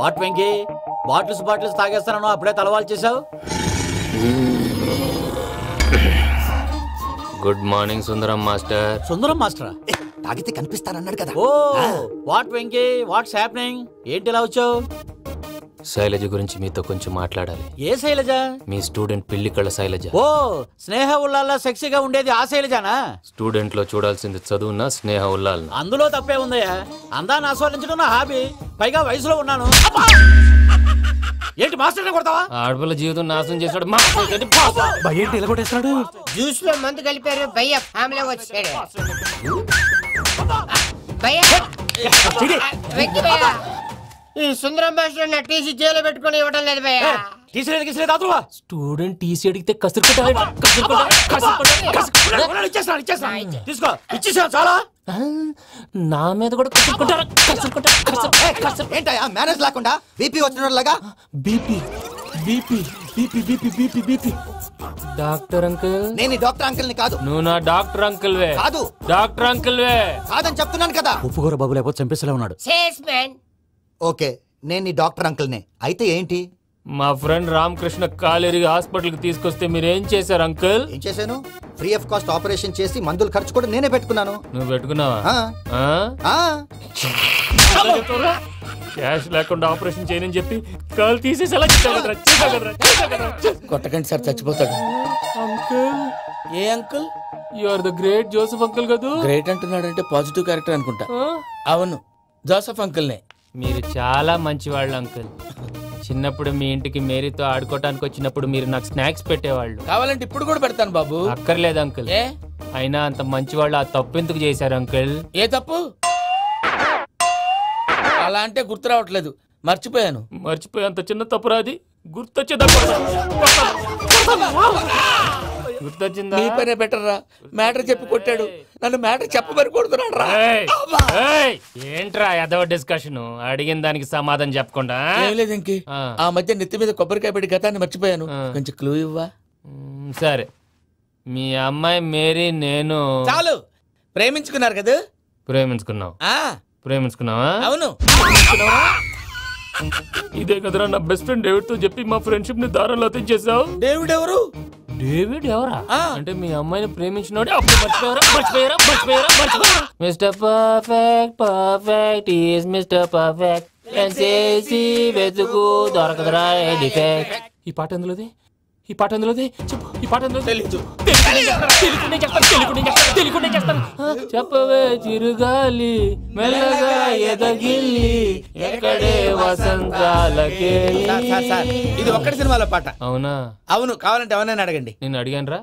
వాట్ వెంకీ, బాటిల్స్ తాగేస్తానో అప్పుడే తలవాలు చేసావు. Good morning Sundaram master. Sundaram మాస్టరా? తాగితే కనిపిస్తారన్నాడు కదా. Oh what Venky, what's happening? ఏంటి ఇలా వచ్చావు? శైలజ గురించి మీతో కొంచెం మాట్లాడాలి. ఏ శైలజ? మీ స్టూడెంట్ పిల్లి కళ్ళ శైలజ. ఓ స్నేహ ఉల్లాల్లో సెక్సీగా ఉండేది ఆ శైలజానా? స్టూడెంట్ లో చూడాల్సింది చదువునా స్నేహ ఉల్లాలనా? అందులో తప్పే ఉందయ్యా. అందాన్ని ఆస్వాదించడం నా హాబీ, పైగా వయసులో ఉన్నాను. ఏంటి మాస్టర్ కొడతావా? ఆడపిల్ల జీవితం నాశనం చేశాడు. జ్యూస్ లో మందు కలిపారు, భయ్య ఫ్యామిలీ వచ్చాడు. ఈ సుందరం మాస్టర్ నా టీసీ జైలు పెట్టుకుని ఇవ్వడం లేదు భయ్య. స్టూడెంట్ టీసీ అడిగితే తీసుకో, ఇచ్చేసాను చాలా. నా మీద కూడా ఏంటయ్యా మేనేజ్ లేకుండా బీపీ వచ్చినలాగా? BP BP BP BP BP BP. Doctor uncle, నేను డాక్టర్ అంకుల్ ని కాదు. నువ్వు నా డాక్టర్ అంకుల్ వే. కాదు, డాక్టర్ అంకుల్ వే. కాదని చెప్తున్నాను కదా. ఉప్పుకూర బాబు లేకపోతే చంపేసేలా ఉన్నాడు. ఓకే, నేను నీ డాక్టర్ అంకుల్ నే. అయితే ఏంటి? మా ఫ్రెండ్ రామకృష్ణ కాలేరి హాస్పిటల్ కి తీసుకొస్తే మీరేం చేశారు అంకుల్? ఏం చేశాను? ఫ్రీ ఆఫ్ కాస్ట్ ఆపరేషన్ చేసి మందులు ఖర్చు కూడా నేనే పెట్టుకున్నాను. నువ్వు పెట్టుకున్నావా? క్యాష్ లేకుండా ఆపరేషన్ చేయనని చెప్పి కాల్ తీసేసి ఎలా కొట్టకండి సార్, చచ్చిపోతాడు. అంకుల్, ఏ uncle? You are the great Joseph uncle కదా. గ్రేట్ అంటున్నాడంటే పాజిటివ్ క్యారెక్టర్ అనుకుంటా. అవును, జోసెఫ్ అంకుల్ నే. మీరు చాలా మంచివాళ్ళు అంకుల్. చిన్నప్పుడు మీ ఇంటికి మేరీతో ఆడుకోవటానికి వచ్చినప్పుడు మీరు నాకు స్నాక్స్ పెట్టేవాళ్ళు. కావాలంటే ఇప్పుడు కూడా పెడతాను బాబు. అక్కర్లేదు అంకుల్. అయినా అంత మంచివాళ్ళు ఆ తప్పు ఎందుకు చేశారు అంకుల్? ఏ తప్పు? అలా అంటే గుర్తు రావట్లేదు, మర్చిపోయాను. మర్చిపోయేంత చిన్న తప్పు రాది, గుర్తొచ్చేదా? గుర్తొచ్చిందా? నీ పనే బెటర్ రా. మ్యాటర్ చెప్పి కొట్టాడు, నన్ను మ్యాటర్ చెప్పమని కొడుతున్నాడు రా. ఏంట్రా ఎదవ డిస్కషన్? అడిగిన దానికి సమాధానం చెప్పకుండా. ఏం లేదు ఇంకే, ఆ మధ్య నెత్తి మీద కొబ్బరికాయ పెట్టి గతాన్ని మర్చిపోయాను. కొంచెం క్లూ ఇవ్వా? సరే, మీ అమ్మాయి మేరీ నేను చాలు. ప్రేమించుకున్నారు కదా? ప్రేమించుకున్నావు. ప్రేమించుకున్నావా? అవును. ఇదే కదరా నా బెస్ట్ ఫ్రెండ్ డేవిడ్ తో చెప్పి మా ఫ్రెండ్షిప్ ని దారంలో తెచ్చేసావు. డేవిడ్ ఎవరు? డేవిడ్ ఎవరా? అంటే మీ అమ్మాయిని ప్రేమించినోడే అప్పుడు మర్చిపోయారా? Mister perfect perfect is mister perfect చేసి వెతుకు దొరకదురా డిఫెక్ట్. ఈ పాట ఎందులోది? ఈ పాట ఎందులోది? చెప్పు. ఈ పాట ఎందులో? తెలీదు. చెప్పవే చిరుగాలి మెల్లగా ఎదగిల్లి ఎక్కడే వసంతాలకే. ఇది ఒక్కటి సినిమాలో పాట. అవునా? అవును. కావాలంటే ఎవరైనా అడగండి. నేను అడిగాను రా.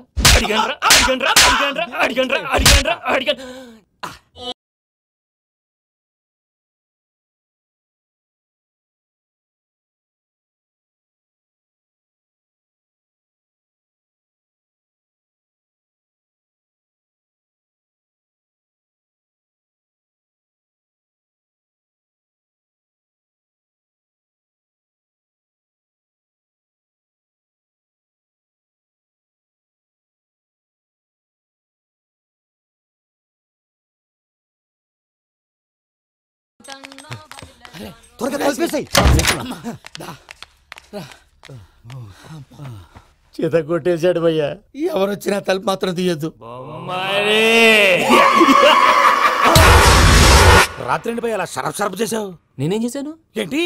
త్వరగా కలిపేసాయి. చేత కొట్టేశాడు భయ్యా. ఎవరు వచ్చినా తలుపు మాత్రం తీయద్దు. రాత్రి భయ్య అలా షరఫ్ చేసావు. నేనేం చేశాను? ఏంటి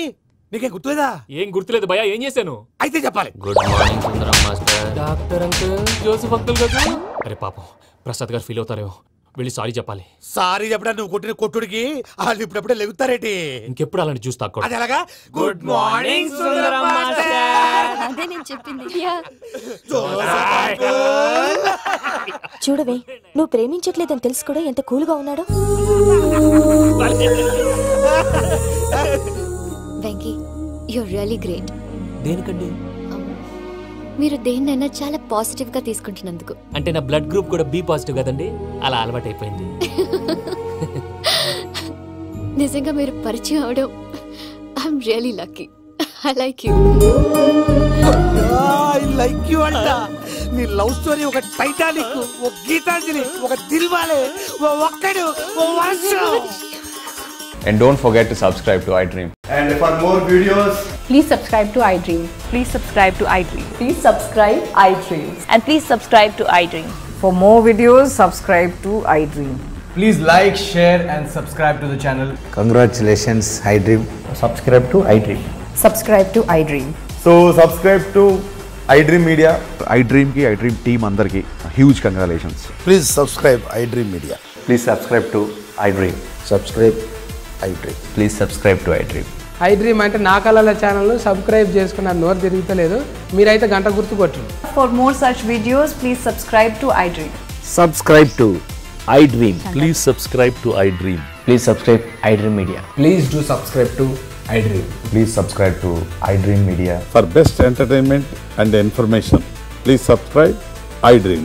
నీకేం గుర్తులేదా? ఏం గుర్తులేదు భయ్యా. ఏం చేశాను? అయితే చెప్పాలి. Good morning Sundaram master. Doctor uncle, Joseph uncle కదా. అరే పాపం, ప్రసాద్ గారు ఫీల్ అవుతారేమో. వెళ్ళి సారీ చెప్పాలి. సారీ చెప్పడా? నువ్వు కొట్టిన కొట్టుడికి వాళ్ళు ఇప్పుడప్పుడే లెగుతారేటి? ఇంకెప్పుడు అలాంటి జ్యూస్ తాక్కూడదు. అది ఎలాగా? Good morning Sundaram master. అదే నేను చెప్పింది. చూడవే, నువ్వు ప్రేమించట్లేదని తెలుసు కూడా ఎంత కూల్గా ఉన్నాడో. Venky, you're really great. దేనికండి? మీరు దేన్నైనా చాలా పాజిటివ్ గా తీసుకుంటున్నందుకు. అంటే నా బ్లడ్ గ్రూప్ కూడా బి పాజిటివ్ కదండి, అలా అలవాటు అయిపోయింది. నిజంగా మీరు పరిచయం అవడం I'm really lucky. I like you. I like you అంట. నీ లవ్ స్టోరీ ఒక టైటానిక్, ఒక గీతాంజలి, ఒక దిల్వాలే, ఒక్కడు, వర్షం. And don't forget to subscribe to iDream. And for more videos, please subscribe to iDream. Please subscribe to iDream. Please subscribe iDream. And please subscribe to iDream. For more videos, subscribe to iDream. please like, share and subscribe to the channel. Congratulations, iDream. Subscribe to iDream. Subscribe to iDream. So subscribe to iDream Media. iDream ki iDream team andarki huge congratulations. Please subscribe iDream Media. Please subscribe to iDream. Subscribe iDream. Please subscribe to iDream. iDream అంటే నా కళల channel subscribe చేసుకున్న నోరు తిరుగుతలేదు. మీరైతే గంట గుర్తు కొట్టండి. For more such videos, please subscribe to iDream. Subscribe to iDream. Please subscribe to iDream. Please subscribe iDream Media. Please do subscribe to iDream. Please subscribe to iDream Media. For best entertainment and information, please subscribe iDream.